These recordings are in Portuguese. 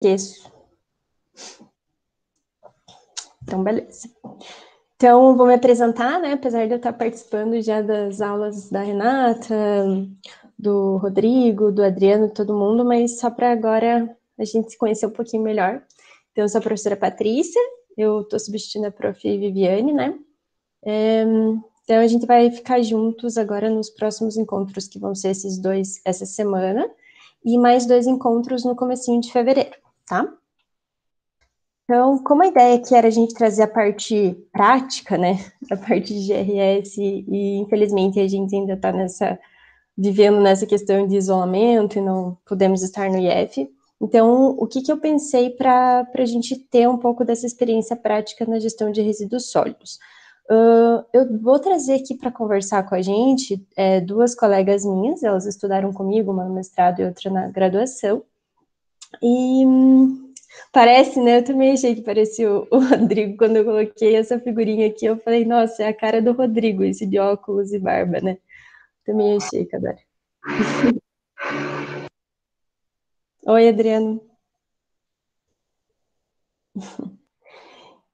Isso. Então, beleza. Então, vou me apresentar, né? Apesar de eu estar participando já das aulas da Renata, do Rodrigo, do Adriano, todo mundo, mas só para agora a gente se conhecer um pouquinho melhor. Então, eu sou a professora Patrícia, eu estou substituindo a prof. Viviane, né? Então, a gente vai ficar juntos agora nos próximos encontros, que vão ser esses 2 essa semana, e mais 2 encontros no comecinho de fevereiro, tá? Então, como a ideia aqui era a gente trazer a parte prática, né, a parte de GRS, e infelizmente a gente ainda está vivendo nessa questão de isolamento e não podemos estar no IF, então, o que eu pensei para a gente ter um pouco dessa experiência prática na gestão de resíduos sólidos? Eu vou trazer aqui para conversar com a gente 2 colegas minhas, elas estudaram comigo, uma no mestrado e outra na graduação, e parece, né? Eu também achei que parecia o Rodrigo quando eu coloquei essa figurinha aqui. Eu falei, nossa, é a cara do Rodrigo, esse de óculos e barba, né? Também achei, Cadara. Oi, Adriano.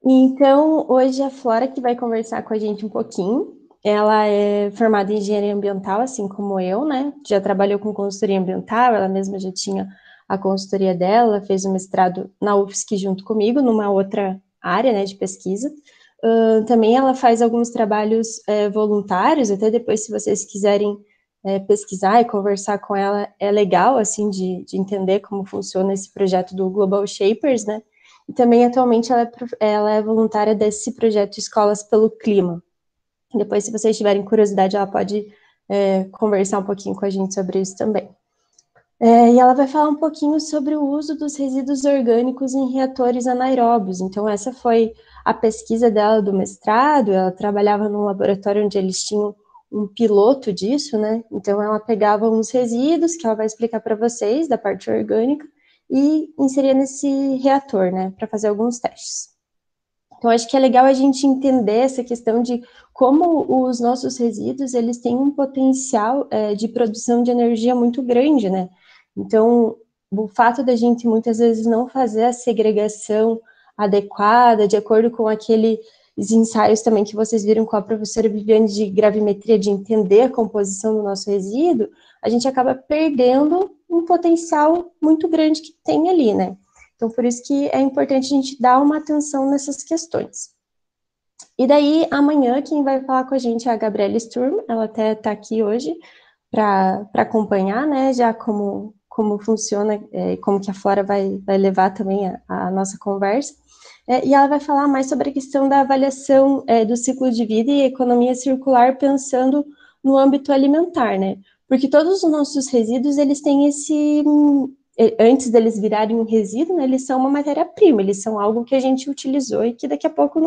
Então, hoje a Flora que vai conversar com a gente um pouquinho. Ela é formada em engenharia ambiental, assim como eu, né? Já trabalhou com consultoria ambiental, ela mesma já tinha a consultoria dela, fez o mestrado na UFSC junto comigo, numa outra área, né, de pesquisa. Também ela faz alguns trabalhos voluntários, até depois, se vocês quiserem pesquisar e conversar com ela, é legal, assim, de entender como funciona esse projeto do Global Shapers, né? E também, atualmente, ela é voluntária desse projeto Escolas pelo Clima. Depois, se vocês tiverem curiosidade, ela pode conversar um pouquinho com a gente sobre isso também. E ela vai falar um pouquinho sobre o uso dos resíduos orgânicos em reatores anaeróbios. Então, essa foi a pesquisa dela do mestrado. Ela trabalhava num laboratório onde eles tinham um piloto disso, né? Então, ela pegava uns resíduos, que ela vai explicar para vocês, da parte orgânica, e inseria nesse reator, né? Para fazer alguns testes. Então, acho que é legal a gente entender essa questão de como os nossos resíduos, eles têm um potencial de produção de energia muito grande, né? Então, o fato da gente muitas vezes não fazer a segregação adequada, de acordo com aqueles ensaios também que vocês viram com a professora Viviane de gravimetria, de entender a composição do nosso resíduo, a gente acaba perdendo um potencial muito grande que tem ali, né? Então, por isso que é importante a gente dar uma atenção nessas questões. E daí, amanhã, quem vai falar com a gente é a Gabriela Sturm, ela até está aqui hoje para acompanhar, né, já como funciona, como que a Flora vai levar também a nossa conversa. E ela vai falar mais sobre a questão da avaliação do ciclo de vida e economia circular, pensando no âmbito alimentar, né? Porque todos os nossos resíduos, eles têm antes deles virarem um resíduo, né, eles são uma matéria-prima, eles são algo que a gente utilizou e que daqui a pouco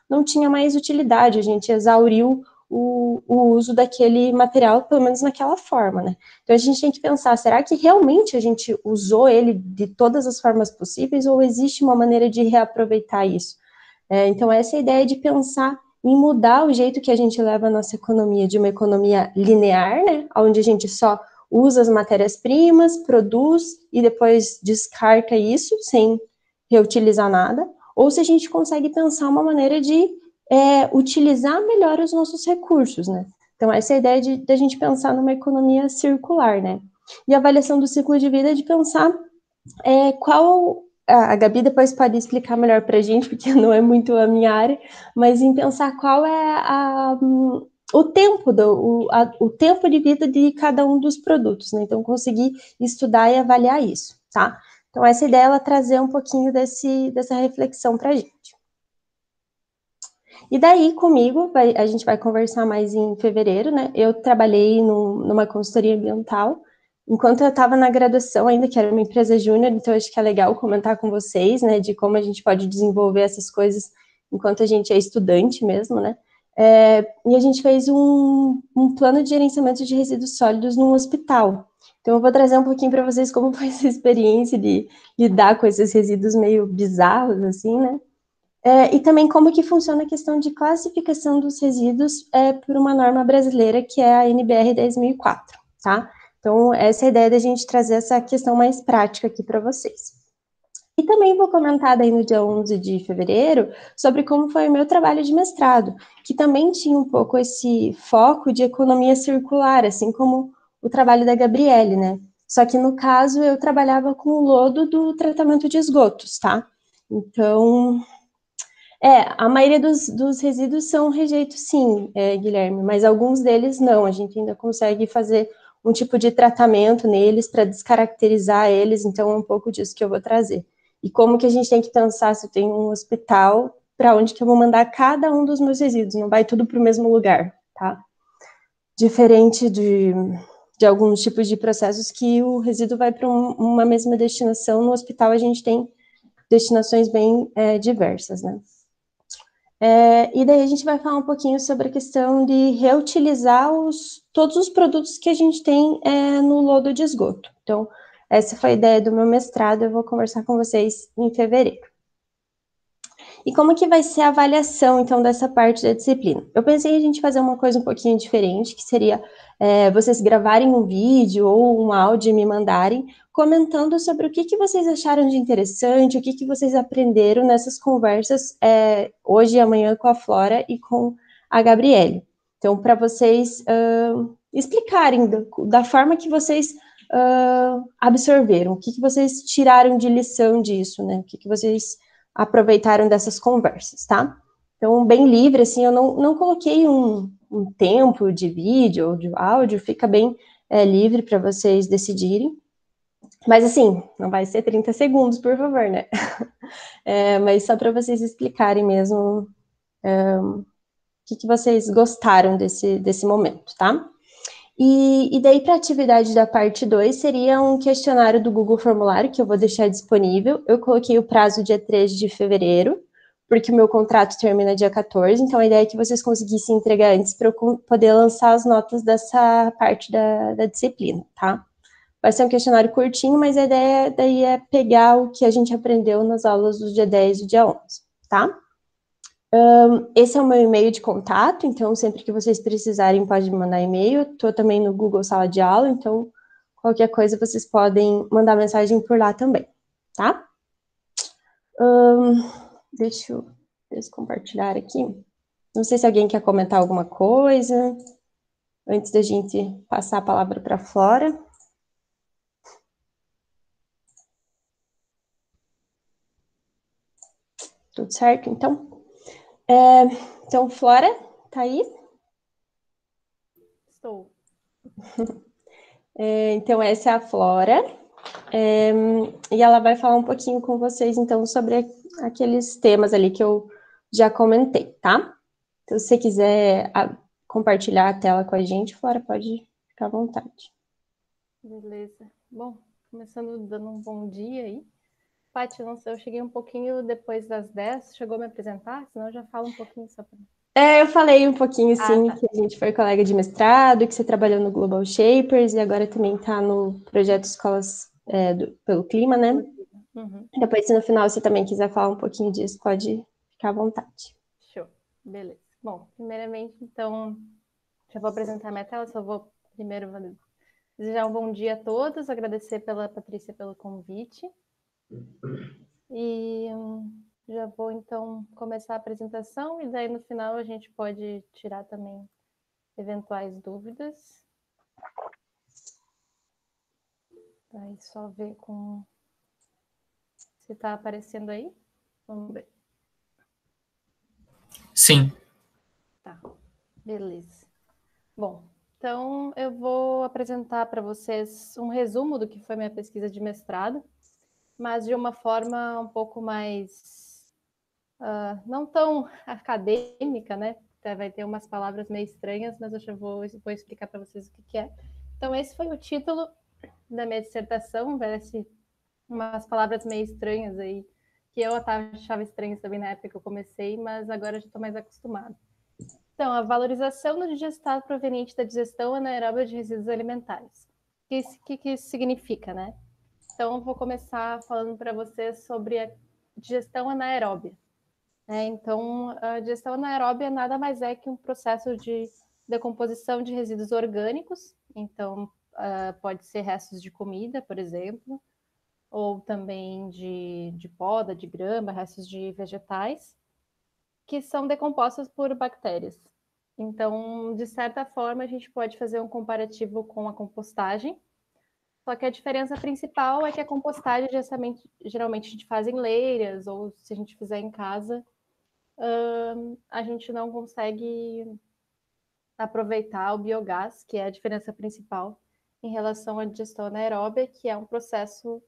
não tinha mais utilidade, a gente exauriu o uso daquele material, pelo menos naquela forma, né? Então a gente tem que pensar, será que realmente a gente usou ele de todas as formas possíveis ou existe uma maneira de reaproveitar isso? Então essa é a ideia de pensar em mudar o jeito que a gente leva a nossa economia, de uma economia linear, né, onde a gente só usa as matérias-primas, produz e depois descarta isso sem reutilizar nada, ou se a gente consegue pensar uma maneira de utilizar melhor os nossos recursos, né? Então, essa é a ideia de a gente pensar numa economia circular, né? E a avaliação do ciclo de vida é de pensar qual... A Gabi depois pode explicar melhor para a gente, porque não é muito a minha área, mas em pensar qual é o tempo, o tempo de vida de cada um dos produtos, né? Então, conseguir estudar e avaliar isso, tá? Então, essa ideia é ela trazer um pouquinho dessa reflexão para a gente. E daí, comigo, a gente vai conversar mais em fevereiro, né? Eu trabalhei numa consultoria ambiental, enquanto eu estava na graduação ainda, que era uma empresa júnior, então acho que é legal comentar com vocês, né, de como a gente pode desenvolver essas coisas enquanto a gente é estudante mesmo, né? E a gente fez um plano de gerenciamento de resíduos sólidos num hospital. Então eu vou trazer um pouquinho para vocês como foi essa experiência de lidar com esses resíduos meio bizarros, assim, né? E também como que funciona a questão de classificação dos resíduos por uma norma brasileira, que é a NBR 10.004, tá? Então, essa é a ideia da gente trazer essa questão mais prática aqui para vocês. E também vou comentar daí no dia 11 de fevereiro sobre como foi o meu trabalho de mestrado, que também tinha um pouco esse foco de economia circular, assim como o trabalho da Gabriele, né? Só que no caso eu trabalhava com o lodo do tratamento de esgotos, tá? Então, a maioria dos resíduos são rejeitos, sim, Guilherme, mas alguns deles não. A gente ainda consegue fazer um tipo de tratamento neles para descaracterizar eles, então é um pouco disso que eu vou trazer. E como que a gente tem que pensar se eu tenho um hospital, para onde que eu vou mandar cada um dos meus resíduos, não vai tudo para o mesmo lugar, tá? Diferente de alguns tipos de processos que o resíduo vai para uma mesma destinação, no hospital a gente tem destinações bem diversas, né? E daí a gente vai falar um pouquinho sobre a questão de reutilizar todos os produtos que a gente tem no lodo de esgoto. Então, essa foi a ideia do meu mestrado, eu vou conversar com vocês em fevereiro. E como que vai ser a avaliação, então, dessa parte da disciplina? Eu pensei em a gente fazer uma coisa um pouquinho diferente, que seria vocês gravarem um vídeo ou um áudio e me mandarem, comentando sobre o que vocês acharam de interessante, o que vocês aprenderam nessas conversas hoje e amanhã com a Flora e com a Gabriele. Então, para vocês explicarem da forma que vocês absorveram, o que vocês tiraram de lição disso, né? O que vocês aproveitaram dessas conversas, tá? Então, bem livre, assim, eu não coloquei um tempo de vídeo ou de áudio, fica bem livre para vocês decidirem. Mas, assim, não vai ser 30 segundos, por favor, né? Mas só para vocês explicarem mesmo o que vocês gostaram desse momento, tá? E daí, para a atividade da parte 2, seria um questionário do Google Formulário, que eu vou deixar disponível. Eu coloquei o prazo dia 13 de fevereiro, porque o meu contrato termina dia 14, então a ideia é que vocês conseguissem entregar antes para eu poder lançar as notas dessa parte da disciplina, tá? Vai ser um questionário curtinho, mas a ideia daí é pegar o que a gente aprendeu nas aulas do dia 10 e do dia 11, tá? Esse é o meu e-mail de contato, então sempre que vocês precisarem pode me mandar e-mail. Estou também no Google Sala de Aula, então qualquer coisa vocês podem mandar mensagem por lá também, tá? Deixa eu descompartilhar aqui. Não sei se alguém quer comentar alguma coisa antes da gente passar a palavra para a Flora. Tudo certo, então? Então, Flora, tá aí? Estou. Então, essa é a Flora. E ela vai falar um pouquinho com vocês, então, sobre aqueles temas ali que eu já comentei, tá? Então, se você quiser compartilhar a tela com a gente, Flora, pode ficar à vontade. Beleza. Bom, começando dando um bom dia aí. Paty, não sei, eu cheguei um pouquinho depois das 10, chegou a me apresentar? Senão eu já falo um pouquinho só para... Eu falei um pouquinho, sim, tá. que a gente foi colega de mestrado, que você trabalhou no Global Shapers e agora também está no projeto Escolas pelo Clima, né? Uhum. Depois, se no final você também quiser falar um pouquinho disso, pode ficar à vontade. Show. Beleza. Bom, primeiramente, então, já vou apresentar minha tela, só vou primeiro desejar um bom dia a todos, agradecer pela Patrícia pelo convite. E já vou, então, começar a apresentação e daí no final a gente pode tirar também eventuais dúvidas. Aí só ver se está aparecendo aí. Vamos ver. Sim. Tá, beleza. Bom, então eu vou apresentar para vocês um resumo do que foi minha pesquisa de mestrado, mas de uma forma um pouco mais não tão acadêmica, né? Vai ter umas palavras meio estranhas, mas eu já vou explicar para vocês o que é. Então, esse foi o título da minha dissertação, parece umas palavras meio estranhas aí, que eu achava estranhas também na época que eu comecei, mas agora já estou mais acostumada. Então, a valorização do digestado proveniente da digestão anaeróbica de resíduos alimentares. O que isso significa, né? Então, eu vou começar falando para vocês sobre a digestão anaeróbia. Então, a digestão anaeróbia nada mais é que um processo de decomposição de resíduos orgânicos. Então, pode ser restos de comida, por exemplo, ou também de poda, de grama, restos de vegetais, que são decompostos por bactérias. Então, de certa forma, a gente pode fazer um comparativo com a compostagem, só que a diferença principal é que a compostagem geralmente a gente faz em leiras, ou se a gente fizer em casa, a gente não consegue aproveitar o biogás, que é a diferença principal em relação à digestão anaeróbia, que é um processo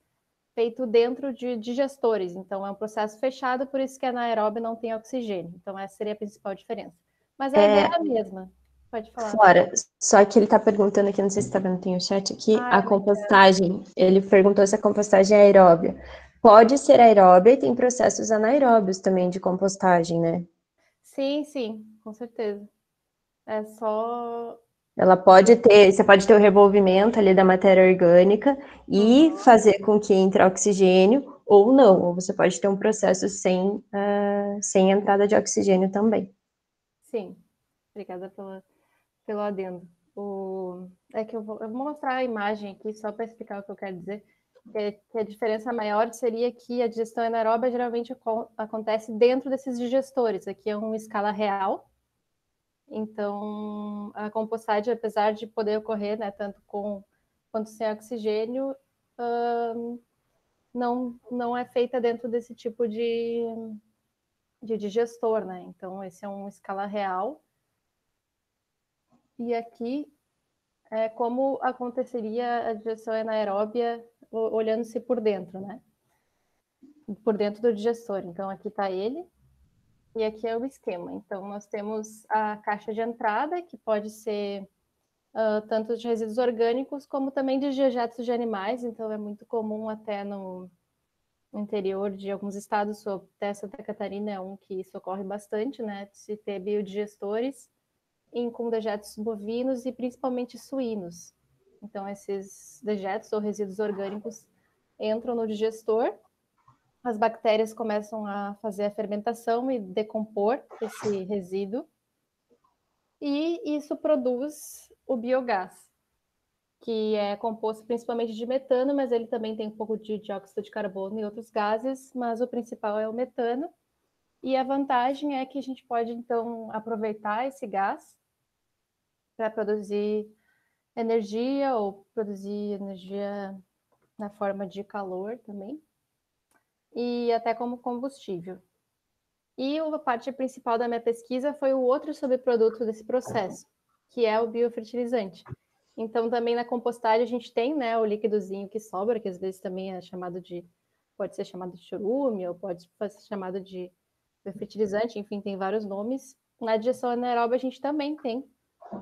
feito dentro de digestores. Então, é um processo fechado, por isso que a anaeróbia não tem oxigênio. Então, essa seria a principal diferença. Mas a ideia é a mesma. Pode falar. Flora, só que ele está perguntando aqui, não sei se está vendo, tem o chat aqui, Ah, a compostagem, ele perguntou se a compostagem é aeróbia. Pode ser aeróbia e tem processos anaeróbios também de compostagem, né? sim, sim, com certeza. É só. Ela pode ter, você pode ter o revolvimento ali da matéria orgânica e Uhum. fazer com que entre oxigênio ou não, ou você pode ter um processo sem entrada de oxigênio também. Sim, obrigada pelo adendo. É que eu vou mostrar a imagem aqui só para explicar o que eu quero dizer. Que a diferença maior seria que a digestão anaeróbia geralmente acontece dentro desses digestores. Aqui é uma escala real. Então, a compostagem, apesar de poder ocorrer, né, tanto com quanto sem oxigênio, não é feita dentro desse tipo de digestor, né? Então, esse é uma escala real. E aqui é como aconteceria a digestão anaeróbia olhando-se por dentro, né? Por dentro do digestor. Então, aqui está ele e aqui é o esquema. Então, nós temos a caixa de entrada, que pode ser tanto de resíduos orgânicos como também de dejetos de animais. Então, é muito comum até no interior de alguns estados, até Santa Catarina é um que isso ocorre bastante, né? Se ter biodigestores com dejetos bovinos e principalmente suínos. Então, esses dejetos ou resíduos orgânicos entram no digestor, as bactérias começam a fazer a fermentação e decompor esse resíduo, e isso produz o biogás, que é composto principalmente de metano, mas ele também tem um pouco de dióxido de carbono e outros gases, mas o principal é o metano. E a vantagem é que a gente pode, então, aproveitar esse gás para produzir energia ou produzir energia na forma de calor também, e até como combustível. E a parte principal da minha pesquisa foi o outro subproduto desse processo, que é o biofertilizante. Então, também na compostagem a gente tem, né, o líquidozinho que sobra, que às vezes também é chamado de, pode ser chamado de chorume, ou pode ser chamado de biofertilizante, enfim, tem vários nomes. Na digestão anaeróbica a gente também tem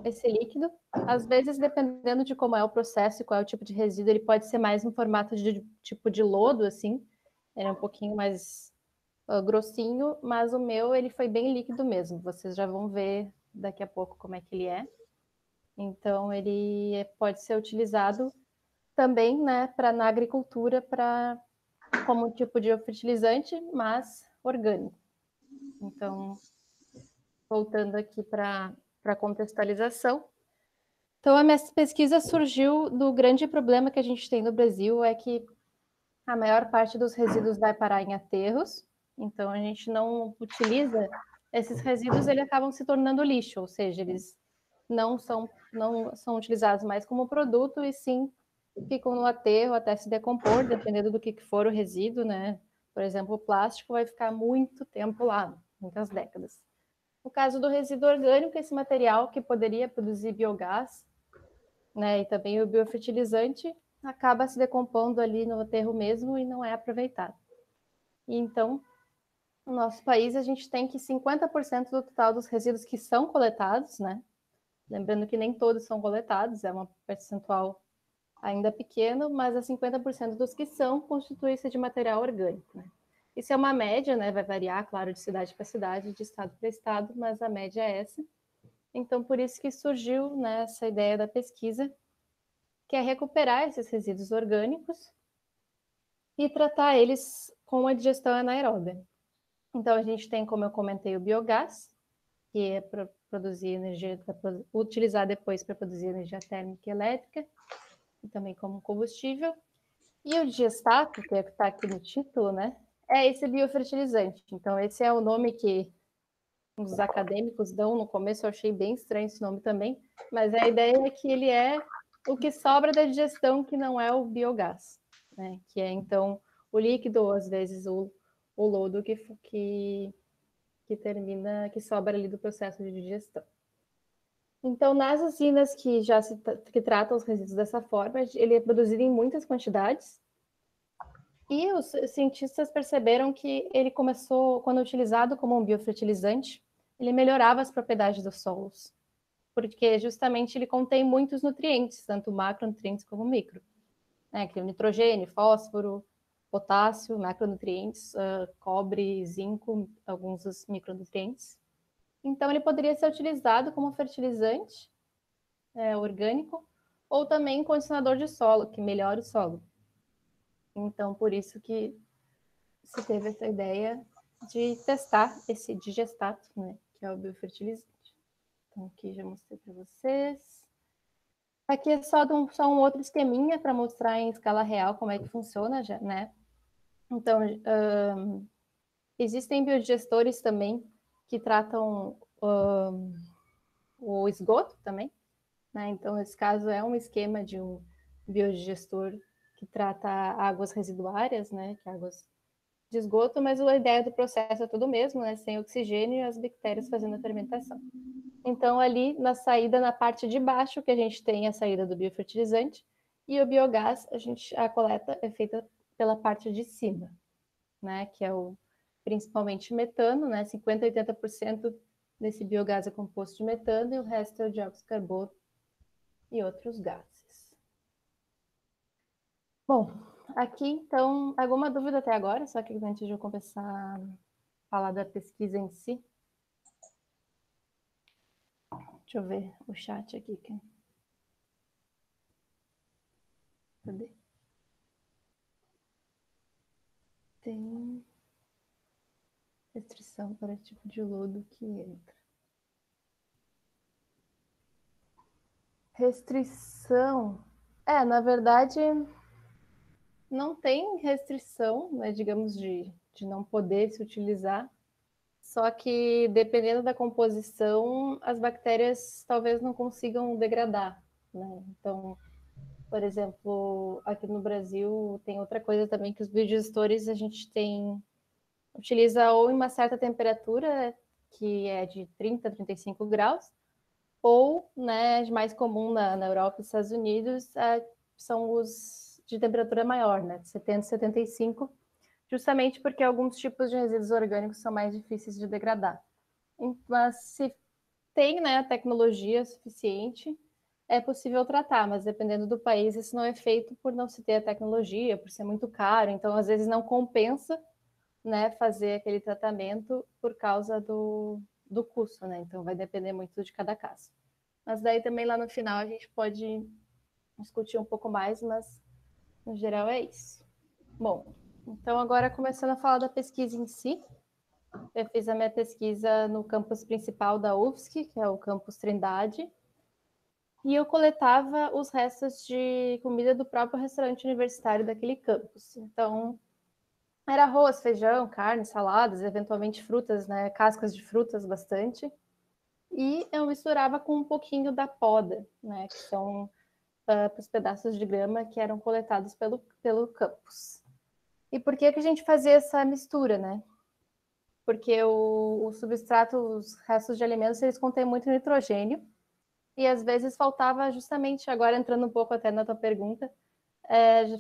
esse líquido. Às vezes, dependendo de como é o processo e qual é o tipo de resíduo, ele pode ser mais em formato de tipo de lodo, assim. Ele é um pouquinho mais grossinho, mas o meu ele foi bem líquido mesmo. Vocês já vão ver daqui a pouco como é que ele é. Então, ele pode ser utilizado também, né, na agricultura, como um tipo de fertilizante, mas orgânico. Então, voltando aqui para a contextualização. Então, a minha pesquisa surgiu do grande problema que a gente tem no Brasil, é que a maior parte dos resíduos vai parar em aterros, então a gente não utiliza esses resíduos, eles acabam se tornando lixo, ou seja, eles não são utilizados mais como produto, e sim ficam no aterro até se decompor, dependendo do que for o resíduo, né? Por exemplo, o plástico vai ficar muito tempo lá, muitas décadas. No caso do resíduo orgânico, esse material que poderia produzir biogás, né, e também o biofertilizante, acaba se decompondo ali no aterro mesmo e não é aproveitado. E então, no nosso país, a gente tem que 50% do total dos resíduos que são coletados, né? Lembrando que nem todos são coletados, é um percentual ainda pequeno, mas a 50% dos que são constitui-se de material orgânico, né? Isso é uma média, né? Vai variar, claro, de cidade para cidade, de estado para estado, mas a média é essa. Então, por isso que surgiu, né, essa ideia da pesquisa, que é recuperar esses resíduos orgânicos e tratar eles com a digestão anaeróbia. Então, a gente tem, como eu comentei, o biogás, que é para produzir energia, para utilizar depois para produzir energia térmica e elétrica, e também como combustível. E o digestato, que está aqui no título, né, é esse biofertilizante. Então, esse é o nome que os acadêmicos dão no começo. Eu achei bem estranho esse nome também, mas a ideia é que ele é o que sobra da digestão, que não é o biogás, né, que é, então, o líquido, ou às vezes o lodo que termina, que sobra ali do processo de digestão. Então, nas usinas que tratam os resíduos dessa forma, ele é produzido em muitas quantidades. E os cientistas perceberam que ele começou, quando utilizado como um biofertilizante, ele melhorava as propriedades dos solos, porque justamente ele contém muitos nutrientes, tanto macronutrientes como micro, né? Que é o nitrogênio, fósforo, potássio, macronutrientes, cobre, zinco, alguns dos micronutrientes. Então, ele poderia ser utilizado como fertilizante orgânico, ou também condicionador de solo, que melhora o solo. Então, por isso que se teve essa ideia de testar esse digestato, né, que é o biofertilizante. Então, aqui já mostrei para vocês. Aqui é só um outro esqueminha para mostrar em escala real como é que funciona, já, né? Então, existem biodigestores também que tratam o esgoto também, né? Então, esse caso é um esquema de um biodigestor que trata águas residuárias, né? Que é águas de esgoto, mas a ideia do processo é tudo mesmo, né? Sem oxigênio e as bactérias fazendo a fermentação. Então, ali na saída, na parte de baixo, que a gente tem a saída do biofertilizante, e o biogás, a coleta é feita pela parte de cima, né? Que é principalmente metano, né? 50% a 80% desse biogás é composto de metano e o resto é o dióxido de carbono e outros gases. Bom, aqui então, alguma dúvida até agora? Só que antes de eu começar a falar da pesquisa em si. Deixa eu ver o chat aqui. Cadê? Tem restrição para tipo de lodo que entra. Restrição. Na verdade, não tem restrição, né, digamos, de não poder se utilizar. Só que, dependendo da composição, as bactérias talvez não consigam degradar, né? Então, por exemplo, aqui no Brasil tem outra coisa também, que os biodigestores a gente utiliza ou em uma certa temperatura, que é de 30 a 35 graus, ou, né, mais comum na Europa e nos Estados Unidos, são os de temperatura maior, né, de 70 a 75, justamente porque alguns tipos de resíduos orgânicos são mais difíceis de degradar. Mas se tem, né, a tecnologia suficiente, é possível tratar, mas dependendo do país, isso não é feito por não se ter a tecnologia, por ser muito caro, então às vezes não compensa, né, fazer aquele tratamento por causa do custo, né? Então vai depender muito de cada caso. Mas daí também lá no final a gente pode discutir um pouco mais, mas no geral é isso. Bom, então agora começando a falar da pesquisa em si. Eu fiz a minha pesquisa no campus principal da UFSC, que é o campus Trindade, e eu coletava os restos de comida do próprio restaurante universitário daquele campus. Então, era arroz, feijão, carne, saladas, eventualmente frutas, né, cascas de frutas bastante. E eu misturava com um pouquinho da poda, né, que são os pedaços de grama que eram coletados pelo campus. E por que a gente fazia essa mistura, né? Porque o substrato, os restos de alimentos, eles contêm muito nitrogênio, e às vezes faltava justamente, agora entrando um pouco até na tua pergunta,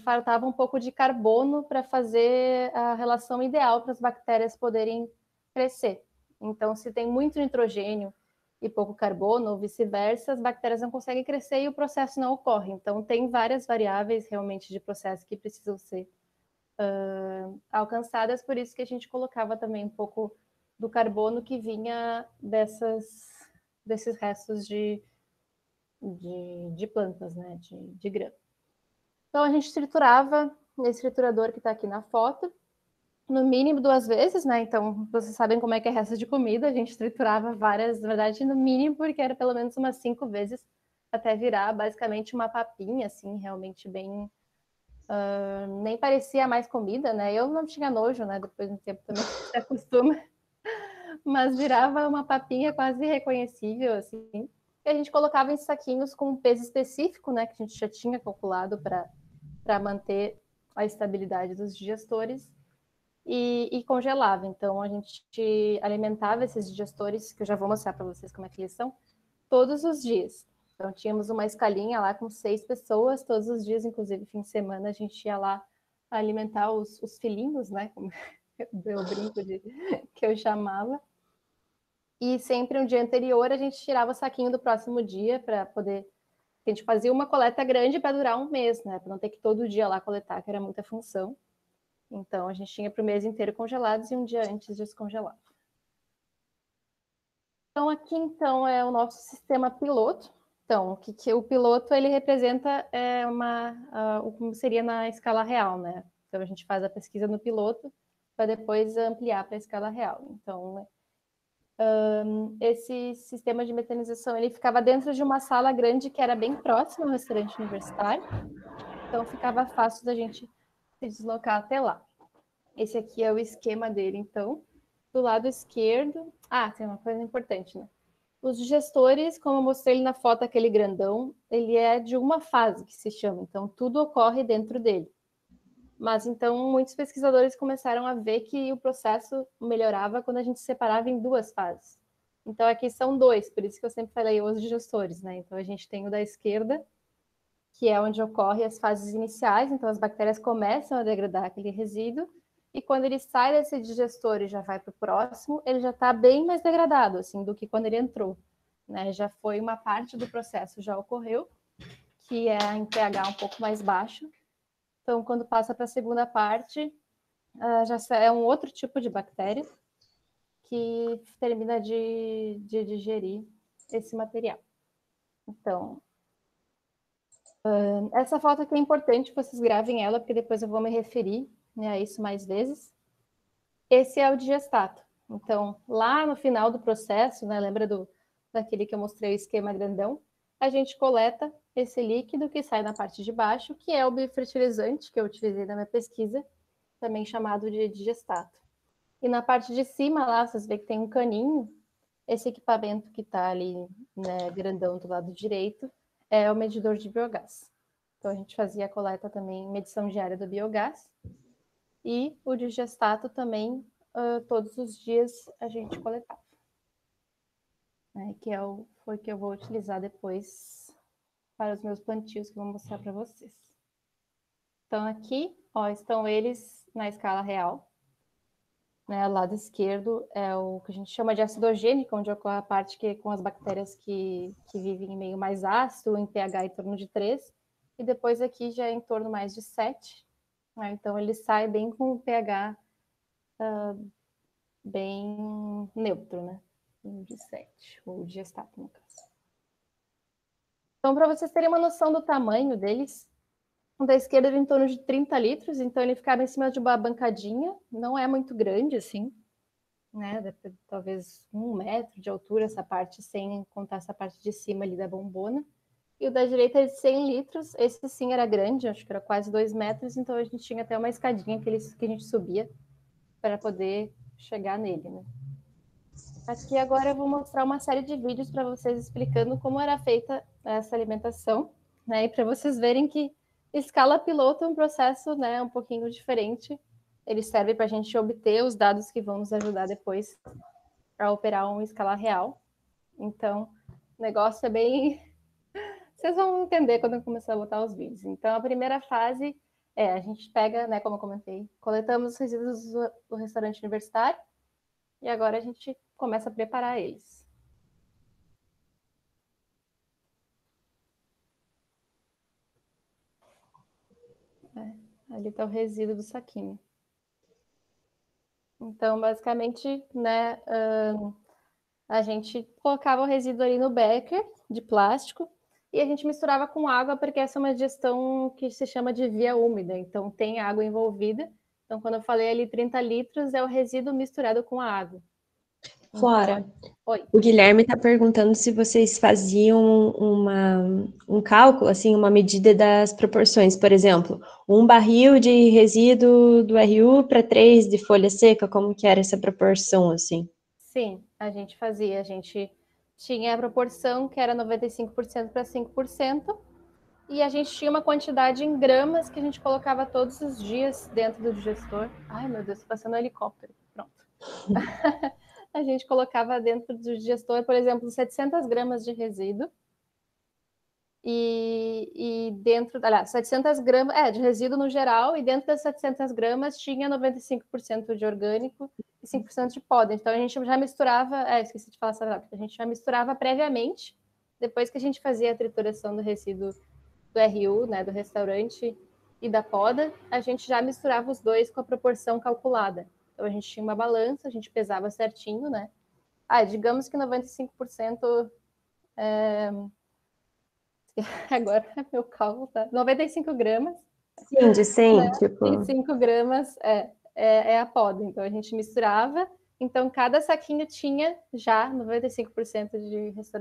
faltava um pouco de carbono para fazer a relação ideal para as bactérias poderem crescer. Então, se tem muito nitrogênio e pouco carbono, ou vice-versa, as bactérias não conseguem crescer e o processo não ocorre. Então, tem várias variáveis realmente de processo que precisam ser alcançadas, por isso que a gente colocava também um pouco do carbono que vinha desses restos de plantas, né, de grama. Então, a gente triturava nesse triturador que está aqui na foto, no mínimo 2 vezes, né? Então, vocês sabem como é que é resto de comida, a gente triturava várias, na verdade, no mínimo, porque era pelo menos umas 5 vezes, até virar basicamente uma papinha, assim, realmente bem nem parecia mais comida, né? Eu não tinha nojo, né? Depois de um tempo também se acostuma, mas virava uma papinha quase reconhecível, assim. E a gente colocava em saquinhos com um peso específico, né? Que a gente já tinha calculado para manter a estabilidade dos digestores e congelava. Então a gente alimentava esses digestores, que eu já vou mostrar para vocês como é que eles são, todos os dias. Então tínhamos uma escalinha lá com 6 pessoas, todos os dias, inclusive fim de semana, a gente ia lá alimentar os filhinhos, né? Como eu brinco de que eu chamava. E sempre um dia anterior a gente tirava o saquinho do próximo dia para poder. A gente fazia uma coleta grande para durar um mês, né? Para não ter que todo dia lá coletar, que era muita função. Então a gente tinha para o mês inteiro congelados e um dia antes descongelava. Então aqui então é o nosso sistema piloto. Então que o piloto ele representa como seria na escala real, né? Então a gente faz a pesquisa no piloto para depois ampliar para a escala real. Então esse sistema de metanização ele ficava dentro de uma sala grande que era bem próxima ao restaurante universitário. Então ficava fácil da gente se deslocar até lá. Esse aqui é o esquema dele, então. Do lado esquerdo... tem uma coisa importante, né? Os digestores, como eu mostrei ele na foto, aquele grandão, ele é de uma fase, que se chama. Então, tudo ocorre dentro dele. Mas, então, muitos pesquisadores começaram a ver que o processo melhorava quando a gente separava em 2 fases. Então, aqui são 2, por isso que eu sempre falei os digestores, né? Então, a gente tem o da esquerda, que é onde ocorrem as fases iniciais, então as bactérias começam a degradar aquele resíduo, e quando ele sai desse digestor e já vai para o próximo, ele já está bem mais degradado, assim, do que quando ele entrou. Né? Já foi uma parte do processo, já ocorreu, que é em pH um pouco mais baixo. Então, quando passa para a segunda parte, já é um outro tipo de bactéria que termina de digerir esse material. Então, essa foto aqui é importante que vocês gravem ela, porque depois eu vou me referir, né, a isso mais vezes. Esse é o digestato. Então, lá no final do processo, né, lembra daquele que eu mostrei o esquema grandão? A gente coleta esse líquido que sai na parte de baixo, que é o biofertilizante que eu utilizei na minha pesquisa, também chamado de digestato. E na parte de cima lá, vocês veem que tem um caninho. Esse equipamento que está ali, né, grandão do lado direito, é o medidor de biogás. Então a gente fazia a coleta também, medição diária do biogás. E o digestato também, todos os dias a gente coletava. Foi que eu vou utilizar depois para os meus plantios, que eu vou mostrar para vocês. Então aqui, estão eles na escala real. Né, o lado esquerdo é o que a gente chama de acidogênico, onde ocorre a parte que com as bactérias que vivem em meio mais ácido, em pH em torno de 3, e depois aqui já é em torno mais de 7. Né, então ele sai bem com o pH bem neutro, né? De 7, ou digestato, no caso. Então, para vocês terem uma noção do tamanho deles, o da esquerda é em torno de 30 litros, então ele ficava em cima de uma bancadinha, não é muito grande, assim, né? Talvez 1 metro de altura, essa parte, sem contar essa parte de cima ali da bombona. E o da direita é de 100 litros, esse sim era grande, acho que era quase 2 metros, então a gente tinha até uma escadinha que a gente subia para poder chegar nele, né? Aqui agora eu vou mostrar uma série de vídeos para vocês explicando como era feita essa alimentação, né? E para vocês verem que escala piloto é um processo, né, um pouquinho diferente. Ele serve para a gente obter os dados que vão nos ajudar depois para operar uma escala real. Então, o negócio é bem... Vocês vão entender quando eu começar a botar os vídeos. Então, a primeira fase a gente pega, né, como eu comentei, coletamos os resíduos do restaurante universitário e agora a gente começa a preparar eles. Ali está o resíduo do saquinho. Então, basicamente, né, a gente colocava o resíduo ali no becker de plástico e a gente misturava com água, porque essa é uma digestão que se chama de via úmida, então tem água envolvida. Então, quando eu falei ali 30 litros, é o resíduo misturado com a água. Flora, Oi. o Guilherme está perguntando se vocês faziam um cálculo, assim, uma medida das proporções. Por exemplo, um barril de resíduo do RU para 3 de folha seca, como que era essa proporção, assim? Sim, a gente fazia. A gente tinha a proporção que era 95% para 5%, e a gente tinha uma quantidade em gramas que a gente colocava todos os dias dentro do digestor. Ai, meu Deus, tô passando um helicóptero. Pronto. A gente colocava dentro do digestor, por exemplo, 700 gramas de resíduo. E dentro, aliás, 700 gramas, de resíduo no geral, e dentro das 700 gramas tinha 95% de orgânico e 5% de pó. Então a gente já misturava, esqueci de falar essa rápida, a gente já misturava previamente, depois que a gente fazia a trituração do resíduo do RU, né, do restaurante e da poda, a gente já misturava os dois com a proporção calculada. Então a gente tinha uma balança, a gente pesava certinho, né? Digamos que 95% agora meu cálculo tá 95 gramas, Sim, de 100, né? E tipo... 5 gramas é a poda. Então a gente misturava. Então cada saquinho tinha já 95%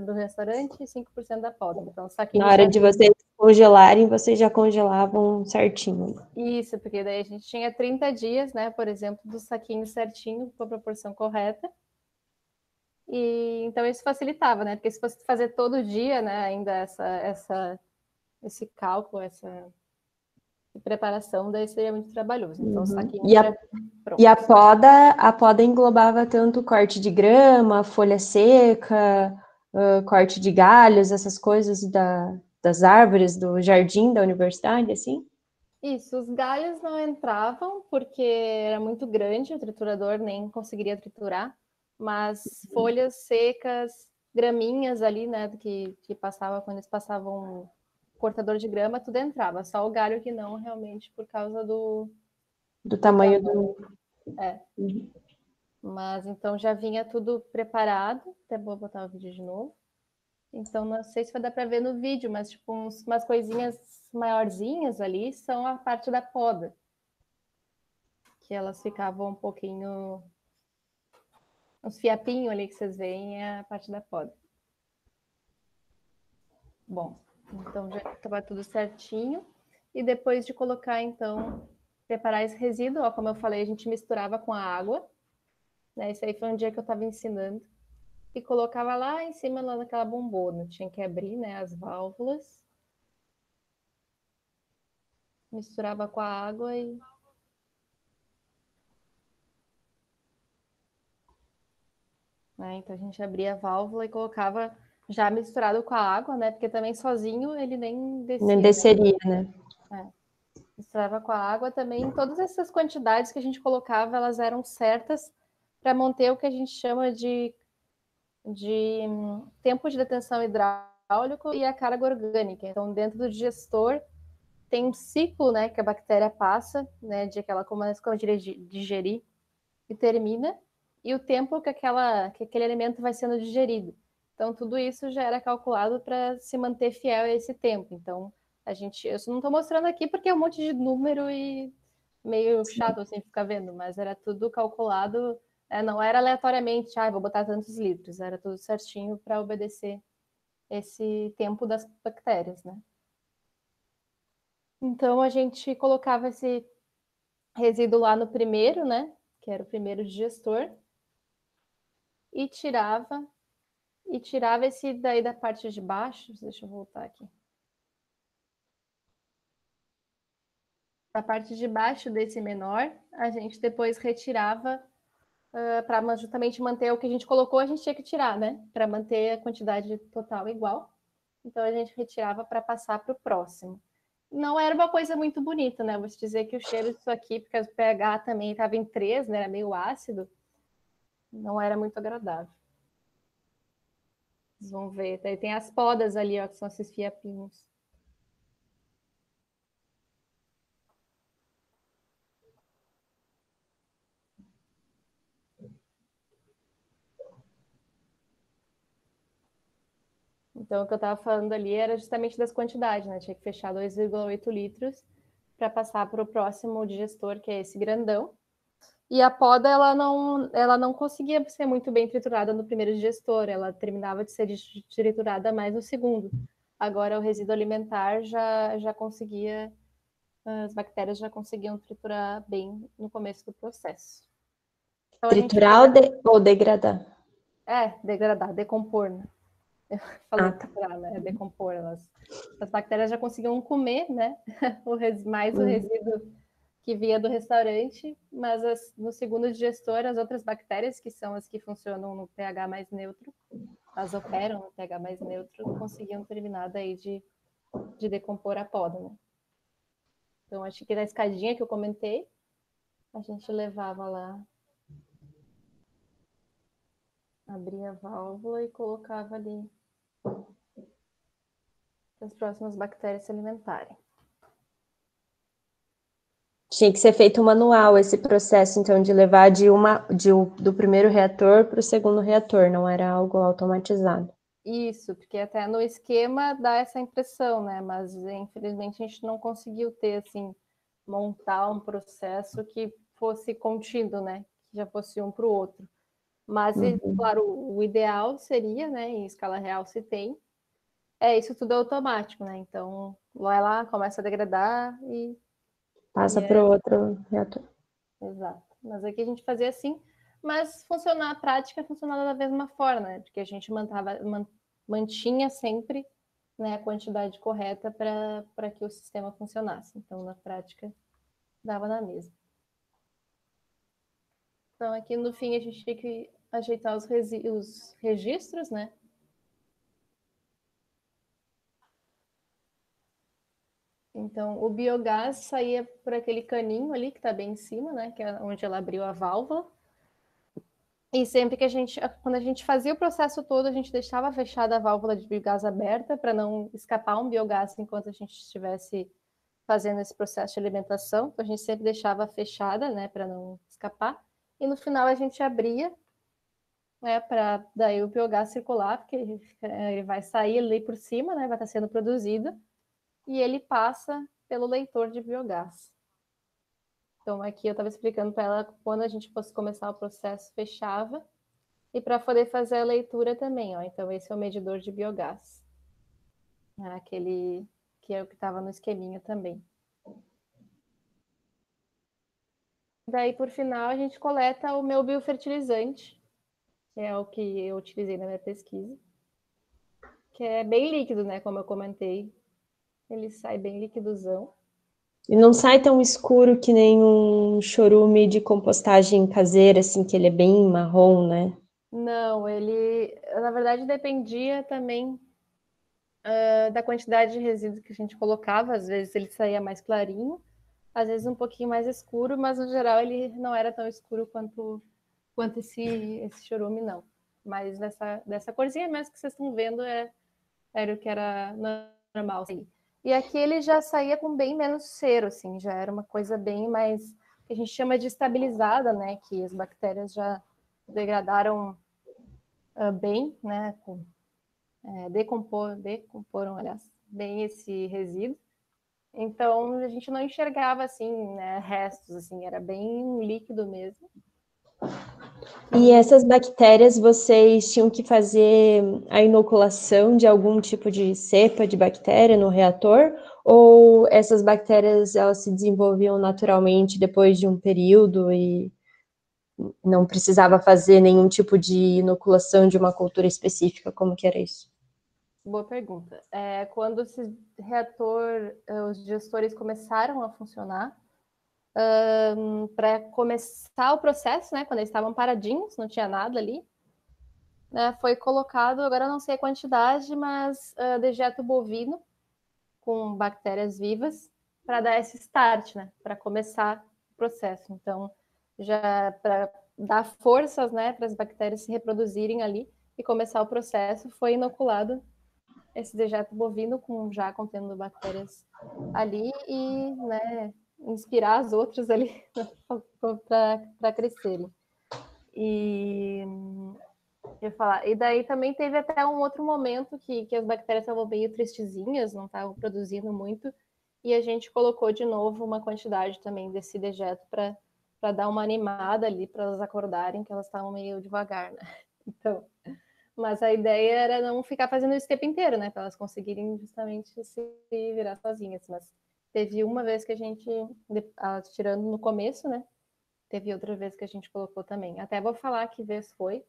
do restaurante e 5% da poda. Então o Na saquinho hora já. de vocês congelarem, vocês já congelavam certinho. Isso, porque daí a gente tinha 30 dias, né? Por exemplo, do saquinho certinho, com a proporção correta. E então isso facilitava, né? Porque se fosse fazer todo dia, né, ainda esse cálculo, essa preparação, daí seria muito trabalhoso. Então, o Uhum. saquinho já E pronto. a poda englobava tanto corte de grama, folha seca, corte de galhos, essas coisas das árvores do jardim da universidade, assim? Isso, os galhos não entravam porque era muito grande, o triturador nem conseguiria triturar, mas folhas secas, graminhas ali, né, que passava quando eles passavam um cortador de grama, tudo entrava, só o galho que não, realmente, por causa Do do tamanho tamanho. do. É. Uhum. Mas então já vinha tudo preparado, até vou botar o vídeo de novo. Então, não sei se vai dar para ver no vídeo, mas tipo umas coisinhas maiorzinhas ali são a parte da poda, que elas ficavam um pouquinho, uns fiapinhos ali que vocês veem é a parte da poda. Bom, então já estava tudo certinho. E depois de colocar, então, preparar esse resíduo, ó, como eu falei, a gente misturava com a água, né? Esse aí foi um dia que eu estava ensinando. E colocava lá em cima, lá naquela bombona. Tinha que abrir, né, as válvulas, misturava com a água e né? Então a gente abria a válvula e colocava já misturado com a água, né? Porque também sozinho ele nem Nem descia, né? desceria, né? É. Misturava com a água também. Todas essas quantidades que a gente colocava, elas eram certas para manter o que a gente chama de tempo de detenção hidráulico e a carga orgânica. Então, dentro do digestor tem um ciclo, né, que a bactéria passa, né, de que ela começa a digerir e termina, e o tempo que aquele alimento vai sendo digerido. Então, tudo isso já era calculado para se manter fiel a esse tempo. Então, eu só não estou mostrando aqui porque é um monte de número e meio chato assim ficar vendo, mas era tudo calculado, não era aleatoriamente, vou botar tantos litros, era tudo certinho para obedecer esse tempo das bactérias, né? Então, a gente colocava esse resíduo lá no primeiro, né? Que era o primeiro digestor, e tirava esse daí da parte de baixo. Deixa eu voltar aqui. Da parte de baixo desse menor, a gente depois retirava para justamente manter o que a gente colocou, a gente tinha que tirar, né? Para manter a quantidade total igual. Então a gente retirava para passar para o próximo. Não era uma coisa muito bonita, né? Vou te dizer que o cheiro disso aqui, porque o pH também estava em 3, né? Era meio ácido, não era muito agradável. Vocês vão ver. Daí tem as podas ali, ó, que são esses fiapinhos. Então, o que eu estava falando ali era justamente das quantidades, né? Tinha que fechar 2,8 litros para passar para o próximo digestor, que é esse grandão. E a poda, ela não conseguia ser muito bem triturada no primeiro digestor, ela terminava de ser triturada mais no segundo. Agora, o resíduo alimentar já conseguia, as bactérias já conseguiam triturar bem no começo do processo. Então, a gente Triturar fazia... ou degradar? Degradar, decompor, né? Eu falei Ah, tá. triturar, né? Decompor. As bactérias já conseguiam comer, né? Mais o Hum. resíduo que vinha do restaurante, mas no segundo digestor, as outras bactérias, que são as que funcionam no pH mais neutro, elas operam no pH mais neutro, conseguiam terminar daí de decompor a poda, né? Então, acho que na escadinha que eu comentei, a gente levava lá, abria a válvula e colocava ali para as próximas bactérias se alimentarem. Tinha que ser feito manual esse processo, então, de levar do primeiro reator para o segundo reator, não era algo automatizado. Isso, porque até no esquema dá essa impressão, né? Mas infelizmente a gente não conseguiu ter assim, montar um processo que fosse contínuo, né? Que já fosse um para o outro. Mas, claro, o ideal seria, né? Em escala real se tem, isso tudo é automático, né? Então vai lá, começa a degradar e Passa para o outro reator. exato. Mas aqui a gente fazia assim, mas funcionar a prática funcionava da mesma forma, né? Porque a gente mantinha sempre, né, a quantidade correta para que o sistema funcionasse. Então, na prática, dava na mesma. Então, aqui no fim, a gente tinha que ajeitar os registros, né? Então, o biogás saía por aquele caninho ali que está bem em cima, né? Que é onde ela abriu a válvula. E sempre que quando a gente fazia o processo todo, a gente deixava fechada a válvula de biogás aberta para não escapar um biogás enquanto a gente estivesse fazendo esse processo de alimentação. Então a gente sempre deixava fechada, né, para não escapar. E no final a gente abria, né, para daí o biogás circular, porque ele vai sair ali por cima, né, vai estar sendo produzido, e ele passa pelo leitor de biogás. Então aqui eu estava explicando para ela quando a gente fosse começar o processo, fechava. E para poder fazer a leitura também, ó. Então, esse é o medidor de biogás. Aquele que é o que estava no esqueminha também. Daí, por final, a gente coleta o meu biofertilizante, que é o que eu utilizei na minha pesquisa, que é bem líquido, né? Como eu comentei. Ele sai bem liquidozão. E não sai tão escuro que nem um chorume de compostagem caseira, assim, que ele é bem marrom, né? Não, ele, na verdade, dependia também da quantidade de resíduo que a gente colocava. Às vezes ele saía mais clarinho, às vezes um pouquinho mais escuro, mas no geral ele não era tão escuro quanto esse chorume, não. Mas dessa corzinha mesmo que vocês estão vendo era o que era normal. Assim. E aqui ele já saía com bem menos cero, assim, já era uma coisa bem mais, que a gente chama de estabilizada, né? Que as bactérias já degradaram bem, né? Decomporam, aliás, bem esse resíduo. Então a gente não enxergava assim, né, restos, assim, era bem líquido mesmo. E essas bactérias, vocês tinham que fazer a inoculação de algum tipo de cepa de bactéria no reator? Ou essas bactérias, elas se desenvolviam naturalmente depois de um período e não precisava fazer nenhum tipo de inoculação de uma cultura específica? Como que era isso? Boa pergunta. Quando esse reator, os gestores começaram a funcionar, para começar o processo, né, quando eles estavam paradinhos, não tinha nada ali, né, foi colocado, agora eu não sei a quantidade, mas dejeto bovino com bactérias vivas para dar esse start, né, para começar o processo. Então, já para dar forças, né, para as bactérias se reproduzirem ali e começar o processo, foi inoculado esse dejeto bovino já contendo bactérias ali e, né, inspirar as outras ali para crescerem. E eu falar. E daí também teve até um outro momento que as bactérias estavam meio tristezinhas, não estavam produzindo muito, e a gente colocou de novo uma quantidade também desse dejeto para para dar uma animada ali, para elas acordarem, que elas estavam meio devagar, né? Então, mas a ideia era não ficar fazendo isso o tempo inteiro, né? Para elas conseguirem justamente se virar sozinhas. Mas teve uma vez que a gente, tirando no começo, né? Teve outra vez que a gente colocou também. Até vou falar que vez foi,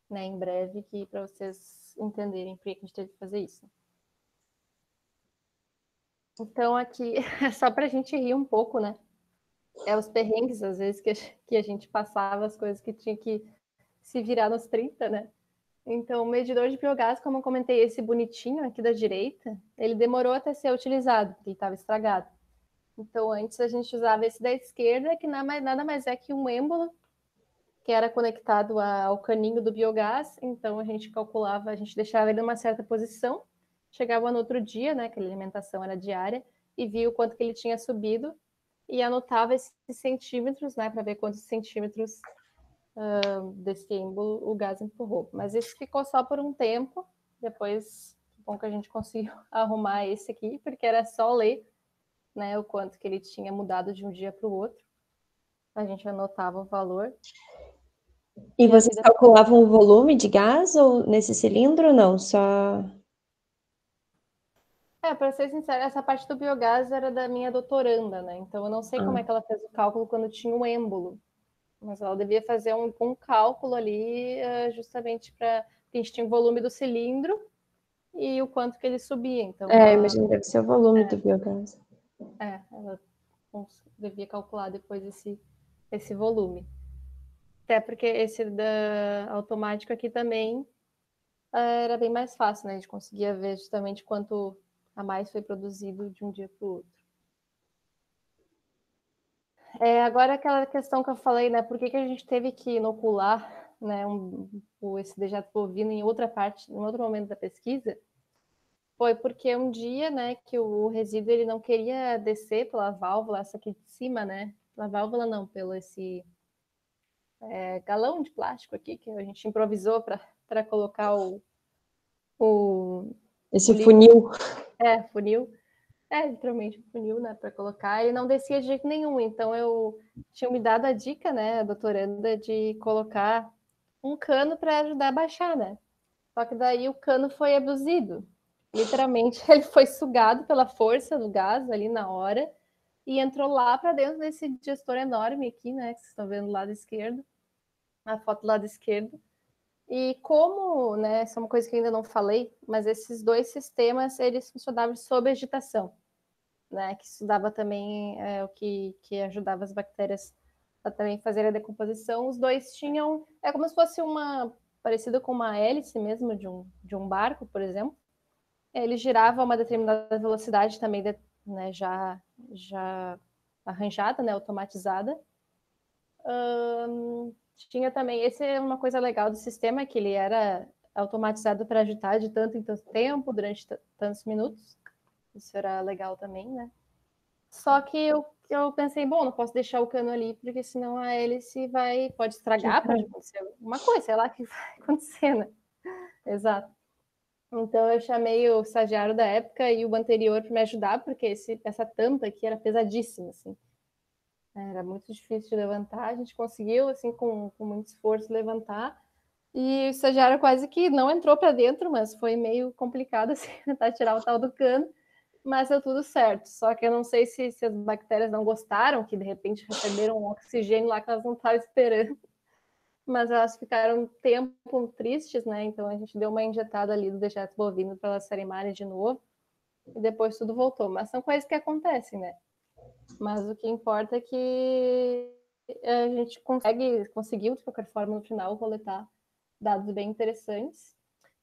né? Em breve, que para vocês entenderem por que a gente teve que fazer isso. Então aqui é só para a gente rir um pouco, né? É os perrengues, às vezes, que a gente passava, as coisas que tinha que se virar nos 30, né? Então, o medidor de biogás, como eu comentei, esse bonitinho aqui da direita, ele demorou até ser utilizado, porque ele estava estragado. Então, antes a gente usava esse da esquerda, que nada mais é que um êmbolo, que era conectado ao caninho do biogás. Então, a gente calculava, a gente deixava ele numa certa posição, chegava no outro dia, né, que a alimentação era diária, e via o quanto que ele tinha subido, e anotava esses centímetros, né, para ver quantos centímetros desse êmbolo o gás empurrou. Mas esse ficou só por um tempo, depois, bom que a gente conseguiu arrumar esse aqui, porque era só ler, né, o quanto que ele tinha mudado de um dia para o outro. A gente anotava o valor. E vocês calculavam o volume de gás ou nesse cilindro ou não? Só... para ser sincera, essa parte do biogás era da minha doutoranda, né? Então eu não sei como é que ela fez o cálculo quando tinha um êmbolo. Mas ela devia fazer um cálculo ali justamente para... Porque a gente tinha o volume do cilindro e o quanto que ele subia. Então ela... imagino que deve ser o volume do biogás. Ela devia calcular depois esse volume. Até porque esse da automático aqui também era bem mais fácil, né? A gente conseguia ver justamente quanto a mais foi produzido de um dia para o outro. Agora aquela questão que eu falei, né? Por que a gente teve que inocular, né, esse dejeto bovino em outra parte, em outro momento da pesquisa? Foi porque um dia, né, que o resíduo ele não queria descer pela válvula, essa aqui de cima, né? Pela válvula não, pelo esse galão de plástico aqui que a gente improvisou para colocar Esse o funil. Funil. Literalmente um funil, né, para colocar. Ele não descia de jeito nenhum. Então eu tinha me dado a dica, né, a doutoranda, de colocar um cano para ajudar a baixar, né? Só que daí o cano foi abduzido. Literalmente ele foi sugado pela força do gás ali na hora e entrou lá para dentro desse digestor enorme aqui, né, que vocês estão vendo do lado esquerdo, a foto do lado esquerdo. E como, né, essa é uma coisa que eu ainda não falei, mas esses dois sistemas, eles funcionavam sob agitação, né, que estudava também o que ajudava as bactérias a também fazer a decomposição. Os dois tinham, como se fosse parecido com uma hélice mesmo de um barco, por exemplo. Ele girava a uma determinada velocidade também, né, já arranjada, né, automatizada. Tinha também, esse é uma coisa legal do sistema, que ele era automatizado para agitar de tanto em tanto tempo, durante tantos minutos. Isso era legal também, né? Só que eu pensei, bom, não posso deixar o cano ali, porque senão a hélice pode estragar, pode acontecer alguma coisa, sei lá o que vai acontecer, né? Exato. Então eu chamei o estagiário da época e o anterior para me ajudar, porque essa tampa aqui era pesadíssima, assim. Era muito difícil de levantar, a gente conseguiu, assim, com muito esforço, levantar. E o estagiário quase que não entrou para dentro, mas foi meio complicado, assim, tentar tirar o tal do cano. Mas deu tudo certo. Só que eu não sei se as bactérias não gostaram, que de repente receberam um oxigênio lá que elas não estavam esperando. Mas elas ficaram um tempo tristes, né? Então a gente deu uma injetada ali do dejeto bovino para elas se animarem de novo. E depois tudo voltou. Mas são coisas que acontecem, né? Mas o que importa é que a gente conseguiu, de qualquer forma, no final, coletar dados bem interessantes.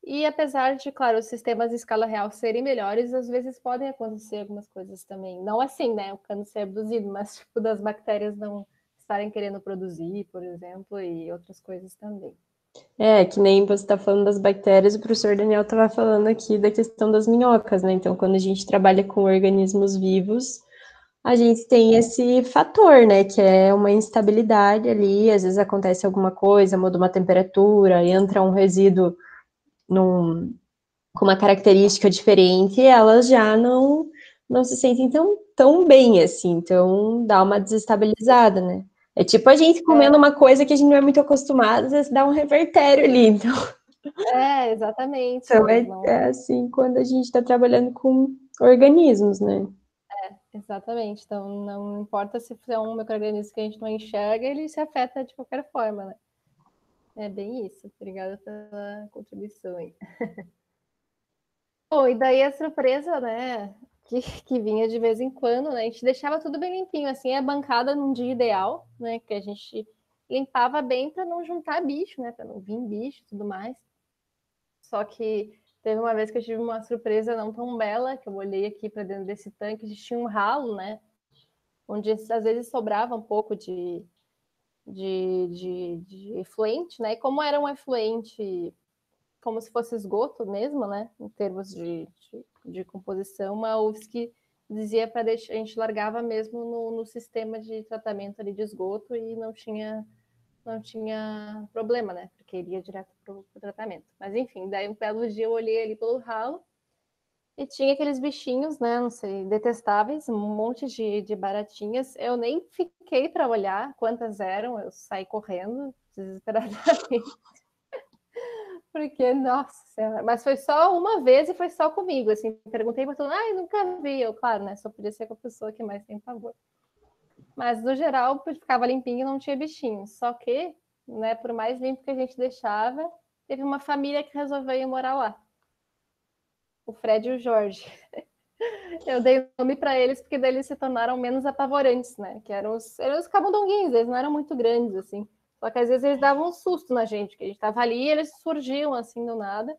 E apesar de, claro, os sistemas em escala real serem melhores, às vezes podem acontecer algumas coisas também. Não assim, né? O cano ser abduzido, mas tipo das bactérias não estarem querendo produzir, por exemplo, e outras coisas também. Que nem você está falando das bactérias, o professor Daniel estava falando aqui da questão das minhocas, né? Então, quando a gente trabalha com organismos vivos, a gente tem esse fator, né? Que é uma instabilidade ali, às vezes acontece alguma coisa, muda uma temperatura, entra um resíduo com uma característica diferente, e elas já não se sentem tão bem assim, então dá uma desestabilizada, né? É tipo a gente comendo uma coisa que a gente não é muito acostumado, às vezes dá um revertério ali. Exatamente, Então mas não. é assim quando a gente está trabalhando com organismos, né? Exatamente. Então, não importa se é um micro-organismo que a gente não enxerga, ele se afeta de qualquer forma, né? É bem isso. Obrigada pela contribuição aí. Bom, e daí a surpresa, né? Que vinha de vez em quando, né? A gente deixava tudo bem limpinho, assim, a bancada num dia ideal, né? Que a gente limpava bem para não juntar bicho, né? Para não vir bicho e tudo mais. Só que teve uma vez que eu tive uma surpresa não tão bela, que eu olhei aqui para dentro desse tanque, tinha um ralo, né? Onde às vezes sobrava um pouco de efluente, né? E como era um efluente como se fosse esgoto mesmo, né? Em termos de composição, a UFSC dizia para a gente largava mesmo no sistema de tratamento ali de esgoto e não tinha problema, né? Porque iria direto para o tratamento. Mas enfim, daí um belo dia eu olhei ali pelo ralo e tinha aqueles bichinhos, né? Não sei, detestáveis, um monte de baratinhas. Eu nem fiquei para olhar quantas eram, eu saí correndo desesperadamente. Porque, nossa senhora, mas foi só uma vez e foi só comigo, assim, perguntei para todo mundo, ai, nunca vi, eu, claro, né, só podia ser com a pessoa que mais tem pavor. Mas, no geral, ficava limpinho e não tinha bichinho, só que, né, por mais limpo que a gente deixava, teve uma família que resolveu ir morar lá, o Fred e o Jorge. Eu dei nome para eles porque daí eles se tornaram menos apavorantes, né, que eram os camundonguinhos, eles não eram muito grandes, assim, só que às vezes eles davam um susto na gente, que a gente tava ali e eles surgiam, assim, do nada.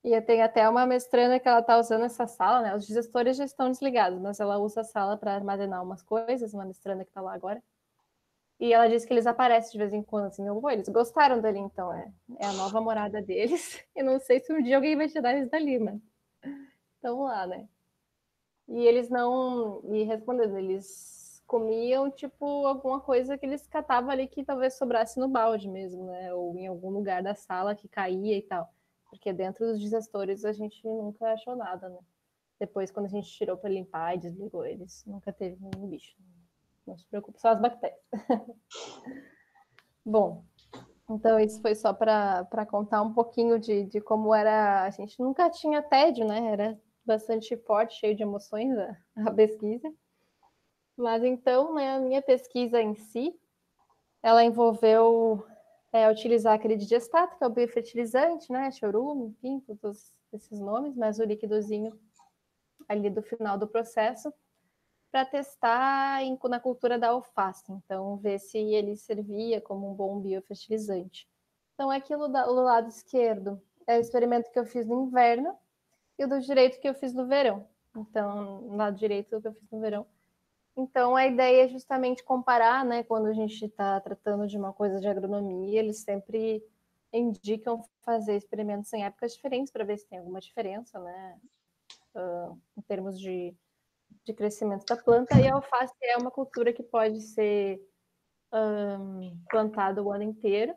E tem até uma mestranda que ela está usando essa sala, né? Os digestores já estão desligados, mas ela usa a sala para armazenar umas coisas, uma mestranda que está lá agora. E ela disse que eles aparecem de vez em quando, assim, eu vou, eles gostaram dali, então, é a nova morada deles. E não sei se um dia alguém vai tirar eles dali, mas estão lá, né? E eles não, e respondendo, eles comiam, tipo, alguma coisa que eles catavam ali que talvez sobrasse no balde mesmo, né? Ou em algum lugar da sala que caía e tal. Porque dentro dos digestores a gente nunca achou nada, né? Depois, quando a gente tirou para limpar e desligou eles, nunca teve nenhum bicho. Não se preocupe, só as bactérias. Bom, então isso foi só para contar um pouquinho de como era. A gente nunca tinha tédio, né? Era bastante forte, cheio de emoções a pesquisa. Mas então, né, a minha pesquisa em si, ela envolveu utilizar aquele digestato, que é o biofertilizante, né? Chorume, enfim, todos esses nomes, mas o líquidozinho ali do final do processo, para testar na cultura da alface. Então, ver se ele servia como um bom biofertilizante. Então, aquilo do lado esquerdo é o experimento que eu fiz no inverno e o do direito que eu fiz no verão. Então, no lado direito, o que eu fiz no verão. Então, a ideia é justamente comparar, né? Quando a gente está tratando de uma coisa de agronomia, eles sempre indicam fazer experimentos em épocas diferentes para ver se tem alguma diferença, né? Em termos de crescimento da planta. E a alface é uma cultura que pode ser plantada o ano inteiro,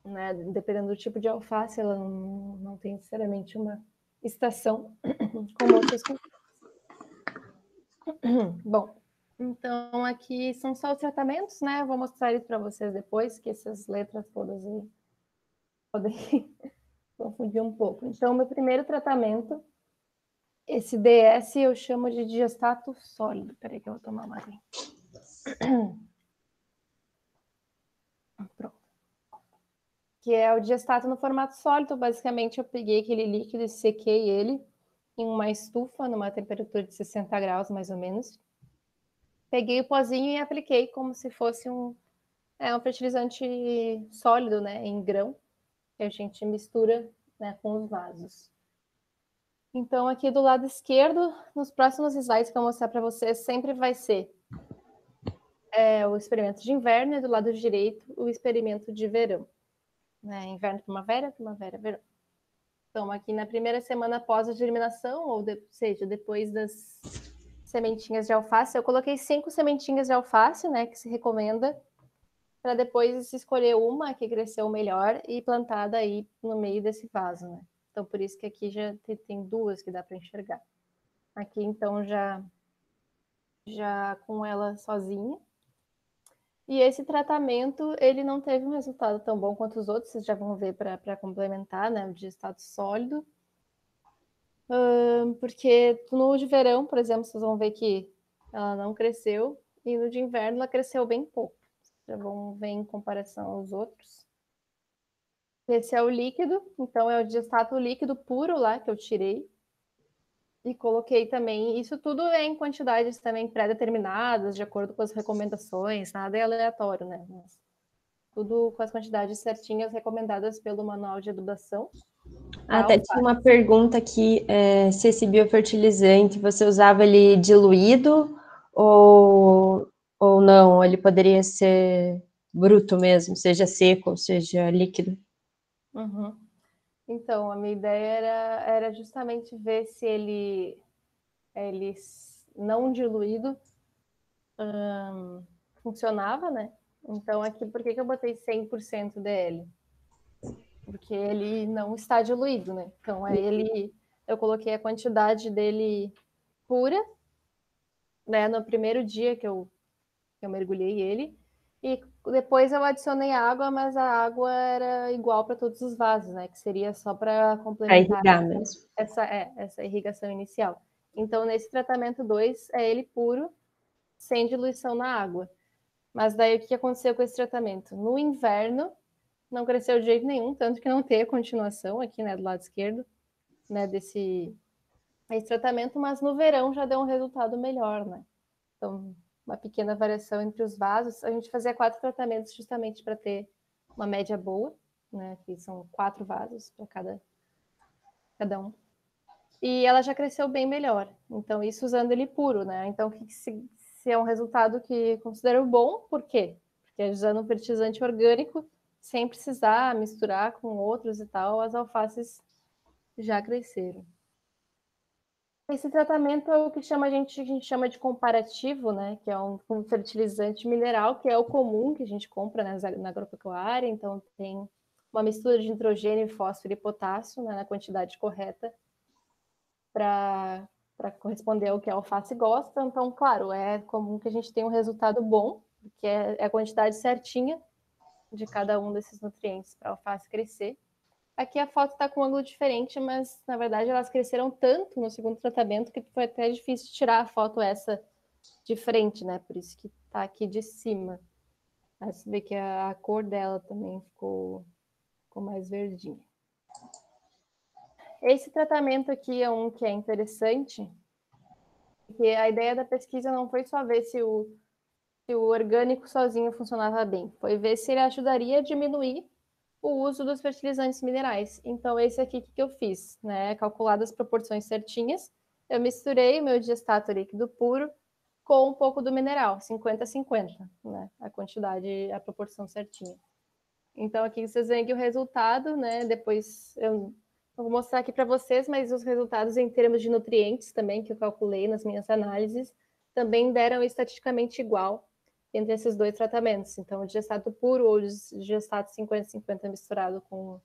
né? Dependendo do tipo de alface, ela não tem necessariamente uma estação como outras culturas. Bom, então aqui são só os tratamentos, né? Eu vou mostrar eles para vocês depois, que essas letras todas aí podem confundir um pouco. Então, meu primeiro tratamento, esse DS eu chamo de digestato sólido. Peraí que eu vou tomar uma aguinha. Pronto. Que é o digestato no formato sólido. Basicamente, eu peguei aquele líquido e sequei ele em uma estufa, numa temperatura de 60 graus, mais ou menos. Peguei o pozinho e apliquei como se fosse um fertilizante sólido, né, em grão, que a gente mistura, né, com os vasos. Então, aqui do lado esquerdo, nos próximos slides que eu vou mostrar para vocês, sempre vai ser o experimento de inverno e do lado direito o experimento de verão. Né? Inverno, primavera, primavera, verão. Então, aqui na primeira semana após a germinação, ou seja, depois das sementinhas de alface, eu coloquei 5 sementinhas de alface, né, que se recomenda, para depois escolher uma que cresceu melhor e plantada aí no meio desse vaso, né? Então, por isso que aqui já tem 2 que dá para enxergar. Aqui, então, já com ela sozinha. E esse tratamento, ele não teve um resultado tão bom quanto os outros, vocês já vão ver para complementar, né, o de estado sólido. Porque no de verão, por exemplo, vocês vão ver que ela não cresceu, e no de inverno ela cresceu bem pouco. Já vão ver em comparação aos outros. Esse é o líquido, então é o digestato líquido puro lá que eu tirei. E coloquei também, isso tudo é em quantidades também pré-determinadas, de acordo com as recomendações, nada é aleatório, né? Mas tudo com as quantidades certinhas recomendadas pelo Manual de Adubação para Até tinha alface. uma pergunta aqui, se esse biofertilizante você usava ele diluído ou não? Ele poderia ser bruto mesmo, seja seco ou seja líquido? Uhum. Então, a minha ideia era justamente ver se ele não diluído funcionava, né? Então, aqui, por que eu botei 100% DL? Porque ele não está diluído, né? Então, aí eu coloquei a quantidade dele pura, né? No primeiro dia que eu mergulhei ele, e depois eu adicionei água, mas a água era igual para todos os vasos, né? Que seria só para Para complementar irrigar mesmo. essa irrigação inicial. Então, nesse tratamento 2, é ele puro, sem diluição na água. Mas daí o que aconteceu com esse tratamento? No inverno, não cresceu de jeito nenhum, tanto que não tem a continuação aqui, né, do lado esquerdo, né, esse tratamento, mas no verão já deu um resultado melhor, né? Então, uma pequena variação entre os vasos. A gente fazia 4 tratamentos justamente para ter uma média boa, né? Que são 4 vasos para cada um. E ela já cresceu bem melhor. Então, isso usando ele puro, né? Então, se é um resultado que considero bom, por quê? Porque usando um fertilizante orgânico, sem precisar misturar com outros e tal, as alfaces já cresceram. Esse tratamento é o que a gente chama de comparativo, né? Que é um fertilizante mineral, que é o comum que a gente compra, né, na agropecuária. Então, tem uma mistura de nitrogênio, fósforo e potássio, né, na quantidade correta para corresponder ao que a alface gosta. Então, claro, é comum que a gente tenha um resultado bom, que é a quantidade certinha de cada um desses nutrientes para a alface crescer. Aqui a foto está com um ângulo diferente, mas na verdade elas cresceram tanto no segundo tratamento que foi até difícil tirar a foto essa de frente, né? Por isso que está aqui de cima. Mas você vê que a cor dela também ficou mais verdinha. Esse tratamento aqui é um que é interessante, porque a ideia da pesquisa não foi só ver se o orgânico sozinho funcionava bem, foi ver se ele ajudaria a diminuir o uso dos fertilizantes minerais. Então, esse aqui que eu fiz, né? Calculadas as proporções certinhas, eu misturei o meu digestato líquido puro com um pouco do mineral, 50-50, né? A quantidade, a proporção certinha. Então, aqui vocês veem que o resultado, né? Depois eu vou mostrar aqui para vocês, mas os resultados em termos de nutrientes também, que eu calculei nas minhas análises, também deram estatisticamente igual entre esses dois tratamentos. Então, o digestato puro ou o digestato 50-50 misturado com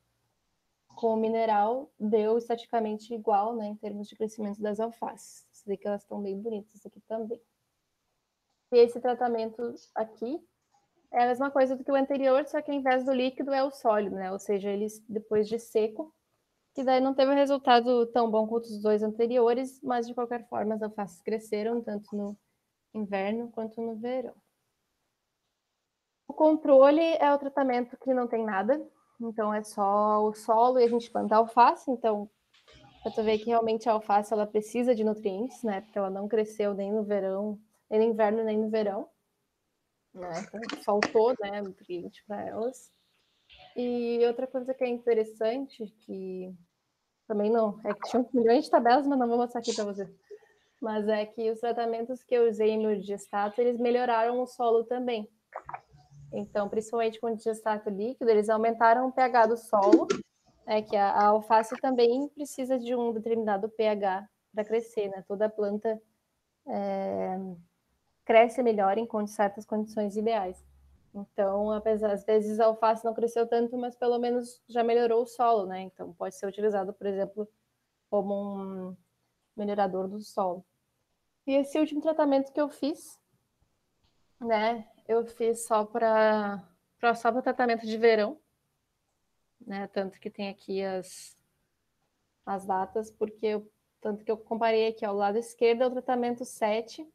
o mineral deu estatisticamente igual, né, em termos de crescimento das alfaces. Você vê que elas estão bem bonitas aqui também. E esse tratamento aqui é a mesma coisa do que o anterior, só que ao invés do líquido é o sólido, né? Ou seja, eles depois de seco, que daí não teve um resultado tão bom quanto os dois anteriores, mas de qualquer forma as alfaces cresceram tanto no inverno quanto no verão. O controle é o tratamento que não tem nada, então é só o solo e a gente planta alface, então para tu ver que realmente a alface ela precisa de nutrientes, né? Porque ela não cresceu nem no verão, nem no inverno, nem no verão, né? Então faltou, né, nutriente para elas. E outra coisa que é interessante, que também não, é que tinha milhões de tabelas, mas não vou mostrar aqui para você. Mas é que os tratamentos que eu usei no digestato, eles melhoraram o solo também. Então, principalmente com o digestato líquido, eles aumentaram o pH do solo, que a alface também precisa de um determinado pH para crescer, né? Toda planta cresce melhor em certas condições ideais. Então, apesar, às vezes a alface não cresceu tanto, mas pelo menos já melhorou o solo, né? Então, pode ser utilizado, por exemplo, como um melhorador do solo. E esse último tratamento que eu fiz, né, eu fiz só para tratamento de verão, né? Tanto que tem aqui as datas, tanto que eu comparei aqui ao lado esquerdo é o tratamento 7,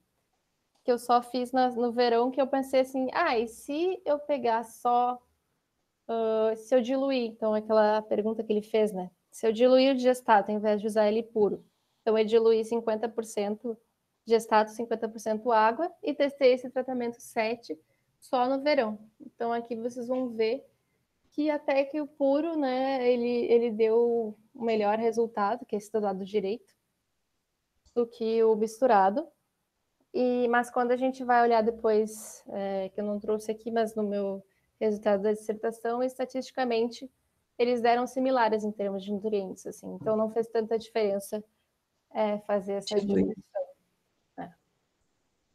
que eu só fiz no verão, que eu pensei assim, e se eu pegar só, se eu diluir, então aquela pergunta que ele fez, né? Se eu diluir o digestato, ao invés de usar ele puro, então eu diluí 50% digestato, 50% água, e testei esse tratamento 7 só no verão. Então aqui vocês vão ver que até que o puro, né, ele deu o melhor resultado, que é esse do lado direito, do que o misturado. Mas quando a gente vai olhar depois, que eu não trouxe aqui, mas no meu resultado da dissertação, estatisticamente, eles deram similares em termos de nutrientes, assim. Então não fez tanta diferença fazer essa diminuição. Né?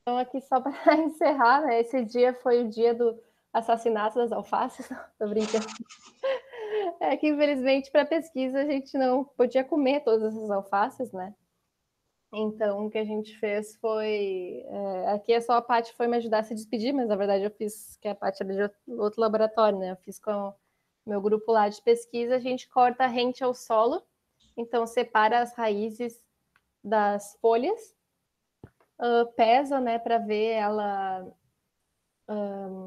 Então aqui só para encerrar, né, esse dia foi o dia do assassinato das alfaces, tô brincando. É que infelizmente para pesquisa a gente não podia comer todas essas alfaces, né? Então, o que a gente fez foi. Aqui é só a Paty foi me ajudar a se despedir, mas na verdade eu fiz, que a Paty era de outro laboratório, né? Eu fiz com o meu grupo lá de pesquisa, a gente corta rente ao solo, então separa as raízes das folhas, pesa, né, para ver ela.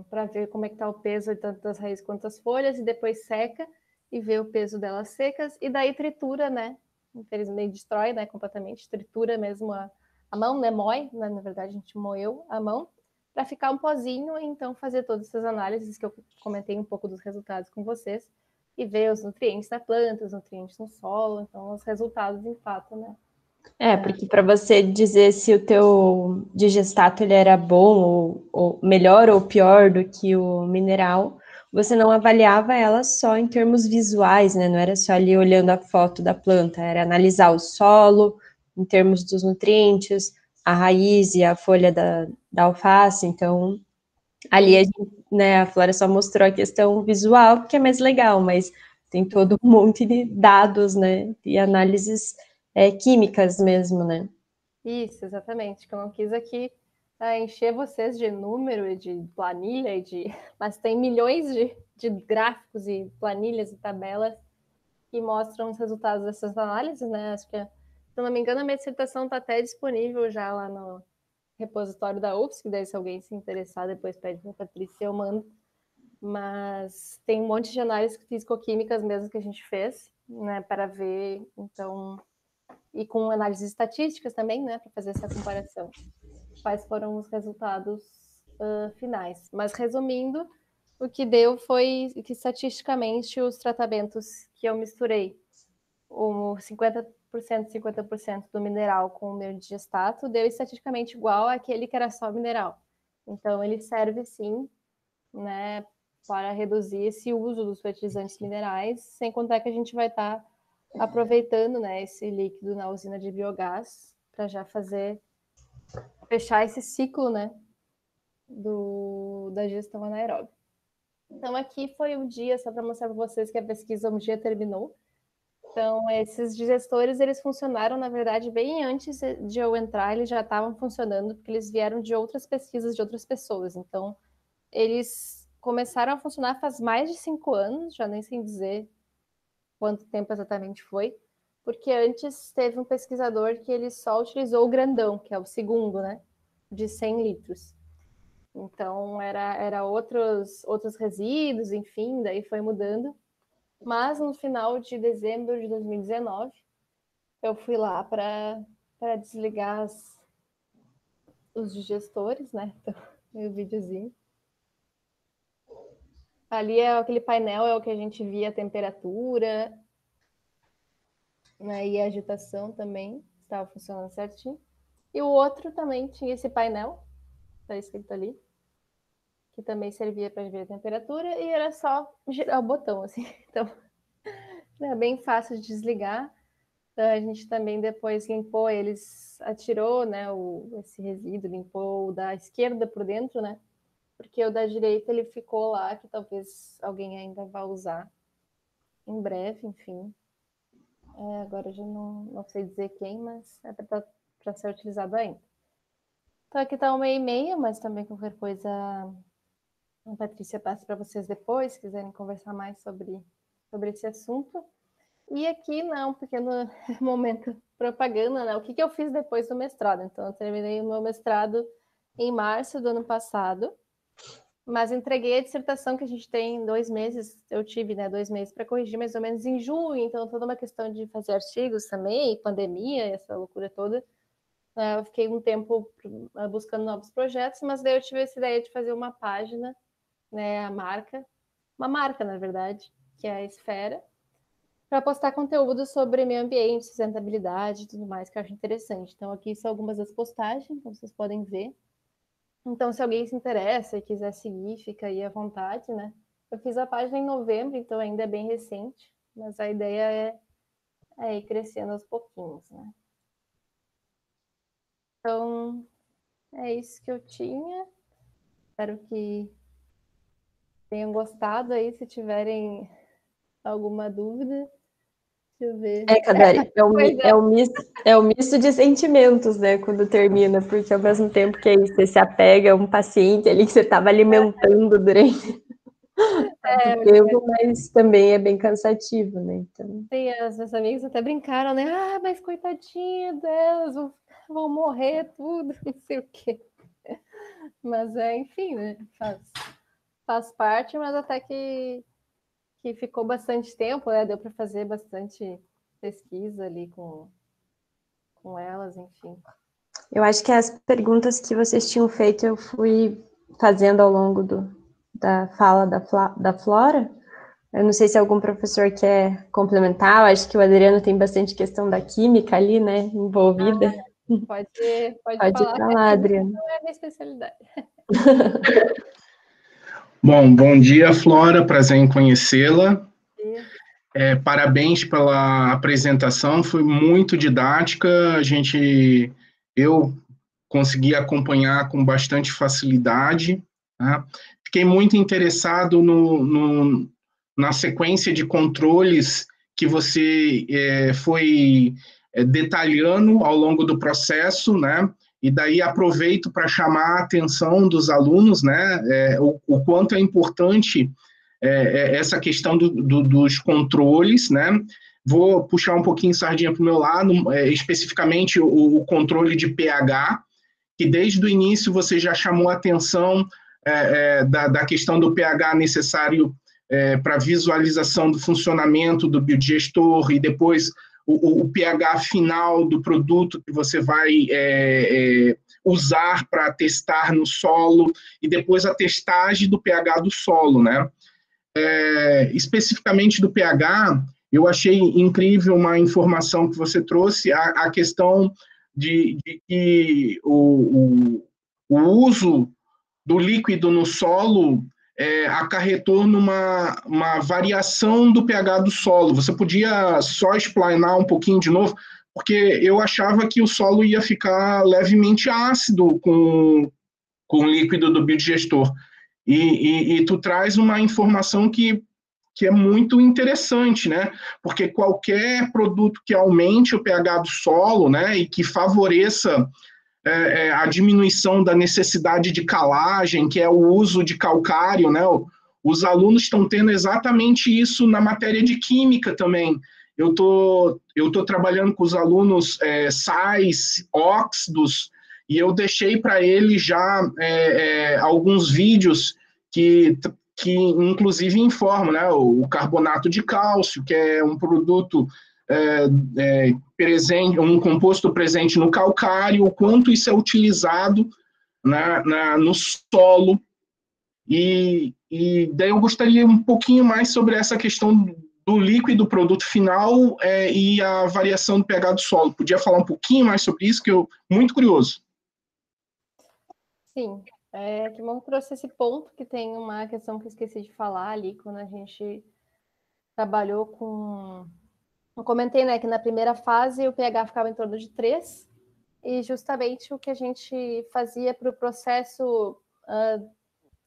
Para ver como é que está o peso tanto das raízes quanto das folhas, e depois seca e vê o peso delas secas, e daí tritura, né? Infelizmente destrói, né, completamente, tritura mesmo a mão, né, moe, né, na verdade a gente moeu a mão, para ficar um pozinho, e então fazer todas essas análises que eu comentei um pouco dos resultados com vocês, e ver os nutrientes da planta, os nutrientes no solo, então os resultados em fato, né? Porque para você dizer se o teu digestato ele era bom ou melhor ou pior do que o mineral, você não avaliava ela só em termos visuais, né? Não era só ali olhando a foto da planta, era analisar o solo em termos dos nutrientes, a raiz e a folha da alface. Então, ali a gente, né, a Flora só mostrou a questão visual, porque é mais legal, mas tem todo um monte de dados, né? E análises químicas mesmo, né? Isso, exatamente. Que eu não quis aqui encher vocês de número e de planilha, mas tem milhões de gráficos e planilhas e tabelas que mostram os resultados dessas análises, né? Acho que, se eu não me engano, a minha dissertação está até disponível já lá no repositório da UFSC, daí se alguém se interessar, depois pede para a Patrícia, eu mando. Mas tem um monte de análises físico-químicas mesmo que a gente fez, né, para ver, então, e com análises estatísticas também, né, para fazer essa comparação. Quais foram os resultados finais. Mas resumindo, o que deu foi que estatisticamente os tratamentos que eu misturei, o 50%, 50% do mineral com o meu digestato, deu estatisticamente igual àquele que era só mineral. Então ele serve sim, né, para reduzir esse uso dos fertilizantes minerais, sem contar que a gente vai estar aproveitando, né, esse líquido na usina de biogás para já fechar esse ciclo, né, da gestão anaeróbica. Então, aqui foi um dia, só para mostrar para vocês que a pesquisa um dia terminou. Então, esses digestores, eles funcionaram, na verdade, bem antes de eu entrar, eles já estavam funcionando, porque eles vieram de outras pesquisas de outras pessoas. Então, eles começaram a funcionar faz mais de 5 anos, já nem sei dizer quanto tempo exatamente foi, porque antes teve um pesquisador que ele só utilizou o grandão, que é o segundo, né, de 100 litros. Então, era outros resíduos, enfim, daí foi mudando. Mas no final de dezembro de 2019, eu fui lá para desligar os digestores, né? Então, o videozinho. Ali é aquele painel, é o que a gente via a temperatura, né? E a agitação também estava funcionando certinho. E o outro também tinha esse painel, está escrito ali, que também servia para ver a temperatura, e era só girar o botão, assim. Então, é bem fácil de desligar. Então, a gente também depois limpou, eles atirou, né, esse resíduo, limpou o da esquerda por dentro, né? Porque o da direita ele ficou lá, que talvez alguém ainda vá usar em breve, enfim. Agora eu já não sei dizer quem, mas é para ser utilizado ainda. Então aqui está 1h30, mas também qualquer coisa A Patrícia passa para vocês depois, se quiserem conversar mais sobre esse assunto. E aqui, né, um pequeno momento propaganda, né? O que eu fiz depois do mestrado? Então, eu terminei o meu mestrado em março do ano passado, mas entreguei a dissertação que a gente tem 2 meses, eu tive, né, 2 meses para corrigir mais ou menos em junho, então toda uma questão de fazer artigos também, pandemia, essa loucura toda. Eu fiquei um tempo buscando novos projetos, mas daí eu tive essa ideia de fazer uma página, né, uma marca, na verdade, que é a Esfera, para postar conteúdo sobre meio ambiente, sustentabilidade e tudo mais, que eu acho interessante. Então, aqui são algumas das postagens, como vocês podem ver. Então, se alguém se interessa e quiser seguir, fica aí à vontade, né? Eu fiz a página em novembro, então ainda é bem recente, mas a ideia é ir crescendo aos pouquinhos, né? Então, é isso que eu tinha. Espero que tenham gostado aí, se tiverem alguma dúvida. Deixa eu ver. Kadari, Pois é. é um misto de sentimentos, né, quando termina, porque ao mesmo tempo que aí você se apega a um paciente ali que você estava alimentando durante tanto tempo, mas também é bem cansativo, né, então... Sim, as minhas amigas até brincaram, né? Ah, mas coitadinha delas, vão morrer tudo, não sei o quê. Mas, enfim, né? Faz parte, mas até que ficou bastante tempo, né? Deu para fazer bastante pesquisa ali com elas, enfim. Eu acho que as perguntas que vocês tinham feito eu fui fazendo ao longo da fala da Flora. Eu não sei se algum professor quer complementar, eu acho que o Adriano tem bastante questão da química ali, né, envolvida. Pode Pode ir falar para que a lá, química Adriano. não é a minha especialidade. Bom dia, Flora, prazer em conhecê-la. Parabéns pela apresentação, foi muito didática, eu consegui acompanhar com bastante facilidade, tá? Fiquei muito interessado na sequência de controles que você foi detalhando ao longo do processo, né? E daí aproveito para chamar a atenção dos alunos, né? O quanto é importante essa questão dos controles, né? Vou puxar um pouquinho sardinha para o meu lado, especificamente o controle de pH, que desde o início você já chamou a atenção da questão do pH necessário para visualização do funcionamento do biodigestor e depois o pH final do produto que você vai usar para testar no solo e depois a testagem do pH do solo, né? Especificamente do pH, eu achei incrível uma informação que você trouxe, a questão de que o uso do líquido no solo acarretou numa variação do pH do solo. Você podia só explanar um pouquinho de novo? Porque eu achava que o solo ia ficar levemente ácido com o líquido do biodigestor. E tu traz uma informação que é muito interessante, né? Porque qualquer produto que aumente o pH do solo, né, e que favoreça a diminuição da necessidade de calagem, que é o uso de calcário, né? Os alunos estão tendo exatamente isso na matéria de química também. Eu tô trabalhando com os alunos sais, óxidos, e eu deixei para eles já alguns vídeos que inclusive informam, né? O carbonato de cálcio, que é um produto presente, um composto presente no calcário, o quanto isso é utilizado no solo. E daí eu gostaria um pouquinho mais sobre essa questão do líquido, produto final e a variação do pH do solo. Podia falar um pouquinho mais sobre isso, que eu muito curioso. Sim, que bom que trouxe esse ponto, que tem uma questão que eu esqueci de falar ali, quando a gente trabalhou com... Eu comentei, né, que na primeira fase o pH ficava em torno de 3, e justamente o que a gente fazia para o processo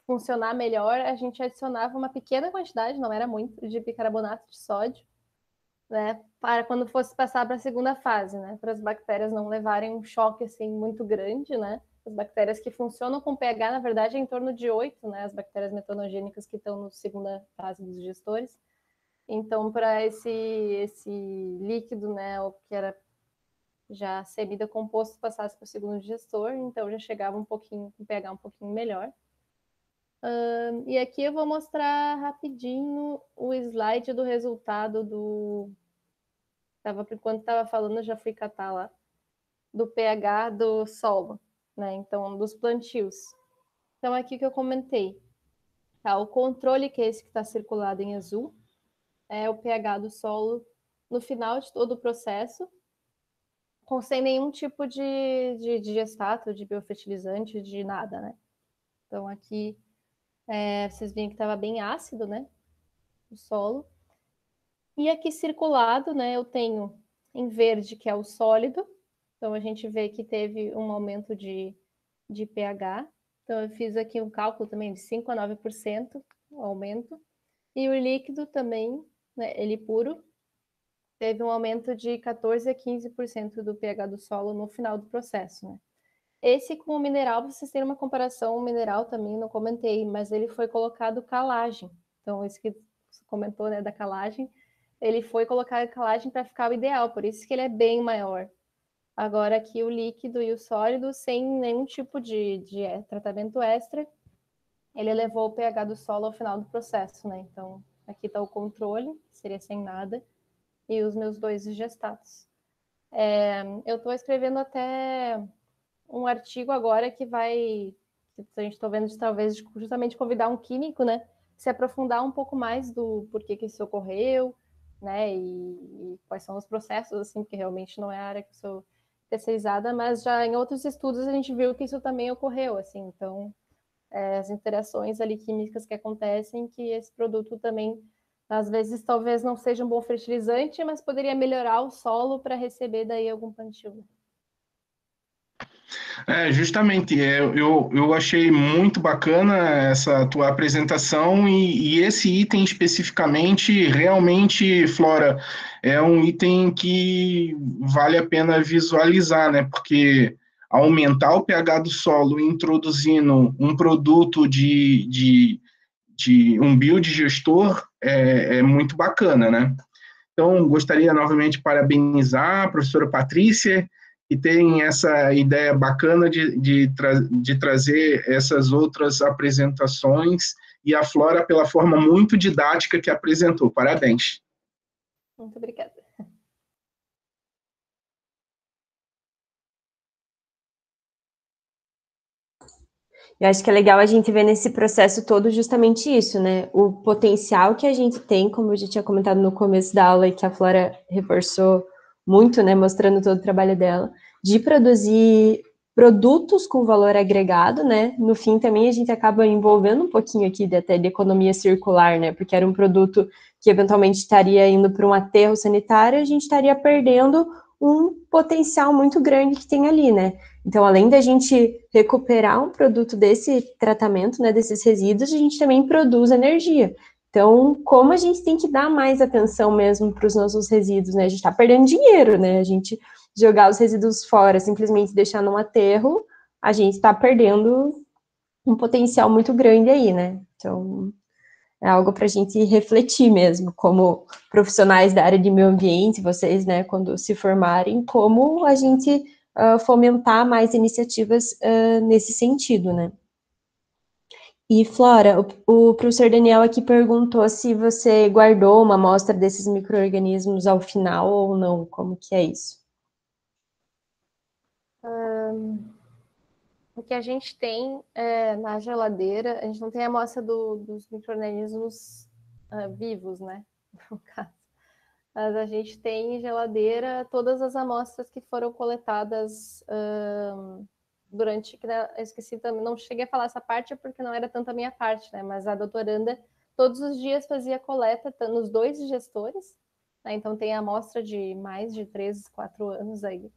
funcionar melhor, a gente adicionava uma pequena quantidade, não era muito, de bicarbonato de sódio, né, para quando fosse passar para a segunda fase, né, para as bactérias não levarem um choque assim muito grande, né. As bactérias que funcionam com pH, na verdade, é em torno de 8, né? As bactérias metanogênicas que estão na segunda fase dos digestores. Então, para esse líquido, né, o que era já semidecomposto, passasse para o segundo digestor, então já chegava um pouquinho, com pH um pouquinho melhor. E aqui eu vou mostrar rapidinho o slide do resultado do... Enquanto estava falando, eu já fui catar lá, do pH do solo, né? Então, dos plantios. Então, aqui que eu comentei. Tá, o controle, que é esse que está circulado em azul, é o pH do solo no final de todo o processo, sem nenhum tipo de digestato, de biofertilizante, de nada, né? Então, aqui, vocês veem que estava bem ácido, né? O solo. E aqui circulado, né, eu tenho em verde, que é o sólido. Então, a gente vê que teve um aumento de pH. Então, eu fiz aqui um cálculo também de 5 a 9% o aumento. E o líquido também, né, ele puro, teve um aumento de 14 a 15% do pH do solo no final do processo, né? Esse com o mineral, vocês têm uma comparação, o mineral também não comentei, mas ele foi colocado calagem. Então, isso que você comentou, né, da calagem, ele foi colocado calagem para ficar o ideal, por isso que ele é bem maior. Agora aqui o líquido e o sólido, sem nenhum tipo de tratamento extra, ele elevou o pH do solo ao final do processo, né? Então, aqui está o controle, seria sem nada, e os meus 2 digestatos. Eu estou escrevendo até um artigo agora que vai, a gente está vendo de talvez justamente convidar um químico, né, se aprofundar um pouco mais do porquê que isso ocorreu, né, e quais são os processos, assim, porque realmente não é a área que eu sou especializada, mas já em outros estudos a gente viu que isso também ocorreu, assim, então as interações ali químicas que acontecem, que esse produto também, às vezes, talvez não seja um bom fertilizante, mas poderia melhorar o solo para receber daí algum plantio. Justamente, eu achei muito bacana essa tua apresentação e esse item especificamente, realmente, Flora, é um item que vale a pena visualizar, né? Porque aumentar o pH do solo introduzindo um produto de um biodigestor é muito bacana, né? Então, gostaria novamente de parabenizar a professora Patrícia, que tem essa ideia bacana de trazer essas outras apresentações, e a Flora pela forma muito didática que apresentou. Parabéns. Muito obrigada. Eu acho que é legal a gente ver nesse processo todo justamente isso, né? O potencial que a gente tem, como eu já tinha comentado no começo da aula e que a Flora reforçou muito, né, mostrando todo o trabalho dela, de produzir produtos com valor agregado, né? No fim também a gente acaba envolvendo um pouquinho aqui até de economia circular, né? Porque era um produto que eventualmente estaria indo para um aterro sanitário, a gente estaria perdendo um potencial muito grande que tem ali, né? Então, além da gente recuperar um produto desse tratamento, né, desses resíduos, a gente também produz energia. Então, como a gente tem que dar mais atenção mesmo para os nossos resíduos, né? A gente está perdendo dinheiro, né? A gente jogar os resíduos fora, simplesmente deixar num aterro, a gente está perdendo um potencial muito grande aí, né? Então, é algo para a gente refletir mesmo, como profissionais da área de meio ambiente, vocês, né, quando se formarem, como a gente fomentar mais iniciativas nesse sentido, né? E, Flora, o professor Daniel aqui perguntou se você guardou uma amostra desses micro-organismos ao final ou não, como que é isso? O que a gente tem na geladeira, a gente não tem a amostra dos micro-organismos vivos, né? No caso. Mas a gente tem em geladeira todas as amostras que foram coletadas durante... Eu esqueci também, não cheguei a falar essa parte porque não era tanto a minha parte, né? Mas a doutoranda todos os dias fazia coleta nos 2 digestores, né? Então tem a amostra de mais de 3, 4 anos aí,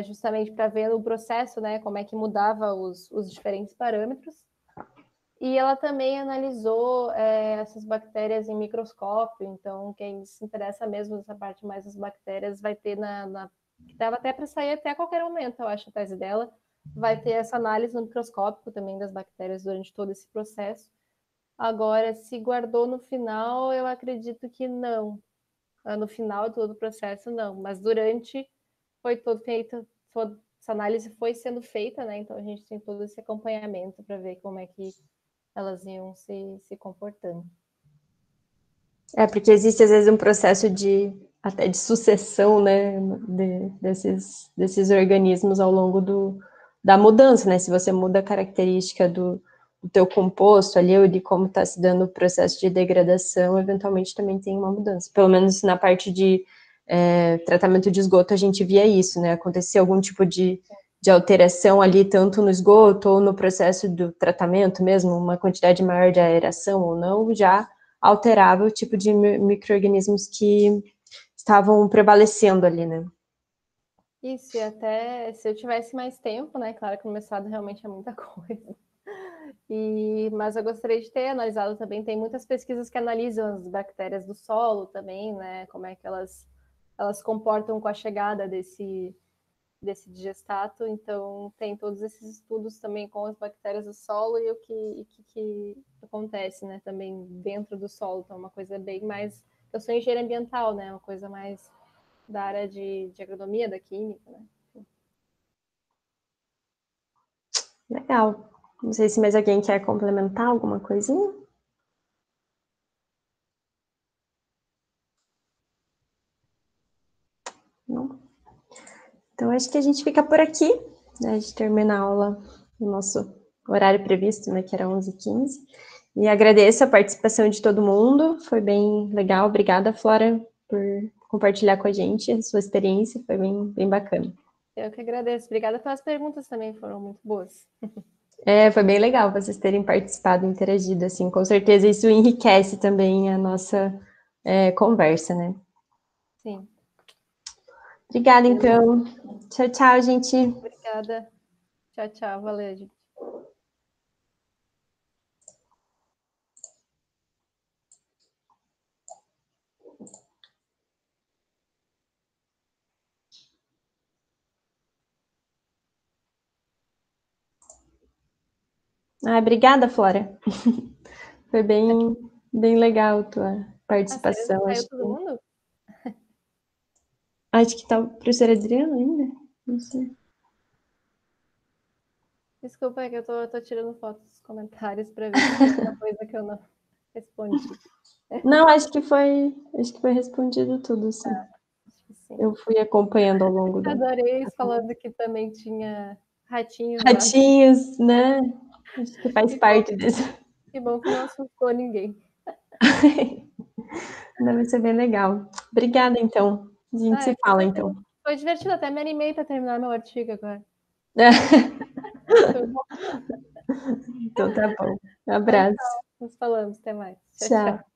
justamente para ver o processo, né? Como é que mudava os diferentes parâmetros. E ela também analisou essas bactérias em microscópio, então quem se interessa mesmo nessa parte mais das bactérias vai ter que dava até para sair até a qualquer momento, eu acho, a tese dela, vai ter essa análise no microscópio também das bactérias durante todo esse processo. Agora, se guardou no final, eu acredito que não. No final de todo o processo, não. Mas durante foi todo feito, essa análise foi sendo feita, né? Então a gente tem todo esse acompanhamento para ver como é que elas iam se comportando. Porque existe às vezes um processo até de sucessão, né, desses organismos ao longo da mudança, né? Se você muda a característica do teu composto ali, ou de como está se dando o processo de degradação, eventualmente também tem uma mudança. Pelo menos na parte de tratamento de esgoto, a gente via isso, né? Acontecia algum tipo de alteração ali, tanto no esgoto ou no processo do tratamento mesmo, uma quantidade maior de aeração ou não, já alterava o tipo de micro-organismos que estavam prevalecendo ali, né? Isso, e até se eu tivesse mais tempo, né? Claro que no mestrado realmente é muita coisa. Mas eu gostaria de ter analisado também, tem muitas pesquisas que analisam as bactérias do solo também, né? Como é que elas se comportam com a chegada desse digestato. Então, tem todos esses estudos também com as bactérias do solo e o que acontece, né? Também dentro do solo. Então, uma coisa bem mais... Eu sou engenheira ambiental, né? Uma coisa mais da área de agronomia, da química, né? Legal. Não sei se mais alguém quer complementar alguma coisinha. Não? Então, acho que a gente fica por aqui, né? A gente termina a aula no nosso horário previsto, né? Que era 11h15. E agradeço a participação de todo mundo. Foi bem legal. Obrigada, Flora, por compartilhar com a gente a sua experiência. Foi bem bacana. Eu que agradeço. Obrigada pelas perguntas também, foram muito boas. Foi bem legal vocês terem participado e interagido, assim, com certeza isso enriquece também a nossa conversa, né? Sim. Obrigada, então. Tchau, tchau, gente. Obrigada. Tchau, tchau. Valeu, gente. Obrigada, Flora. Foi bem legal a tua participação. Saiu todo mundo? Acho que tá o professor Adriano ainda. Não sei. Desculpa, é que eu tô tirando fotos dos comentários para ver se tem alguma coisa que eu não respondi. Não, acho que foi respondido tudo, sim. Acho que sim. Eu fui acompanhando ao longo da... Adorei falando que também tinha ratinhos lá. Ratinhos, né? Acho que faz parte desse... Que bom que não assustou ninguém. Vai ser bem legal. Obrigada, então. A gente se fala, então. Foi divertido, até me animei para terminar meu artigo agora. Foi bom. Então tá bom. Um abraço. Nos falamos, até mais. Tchau.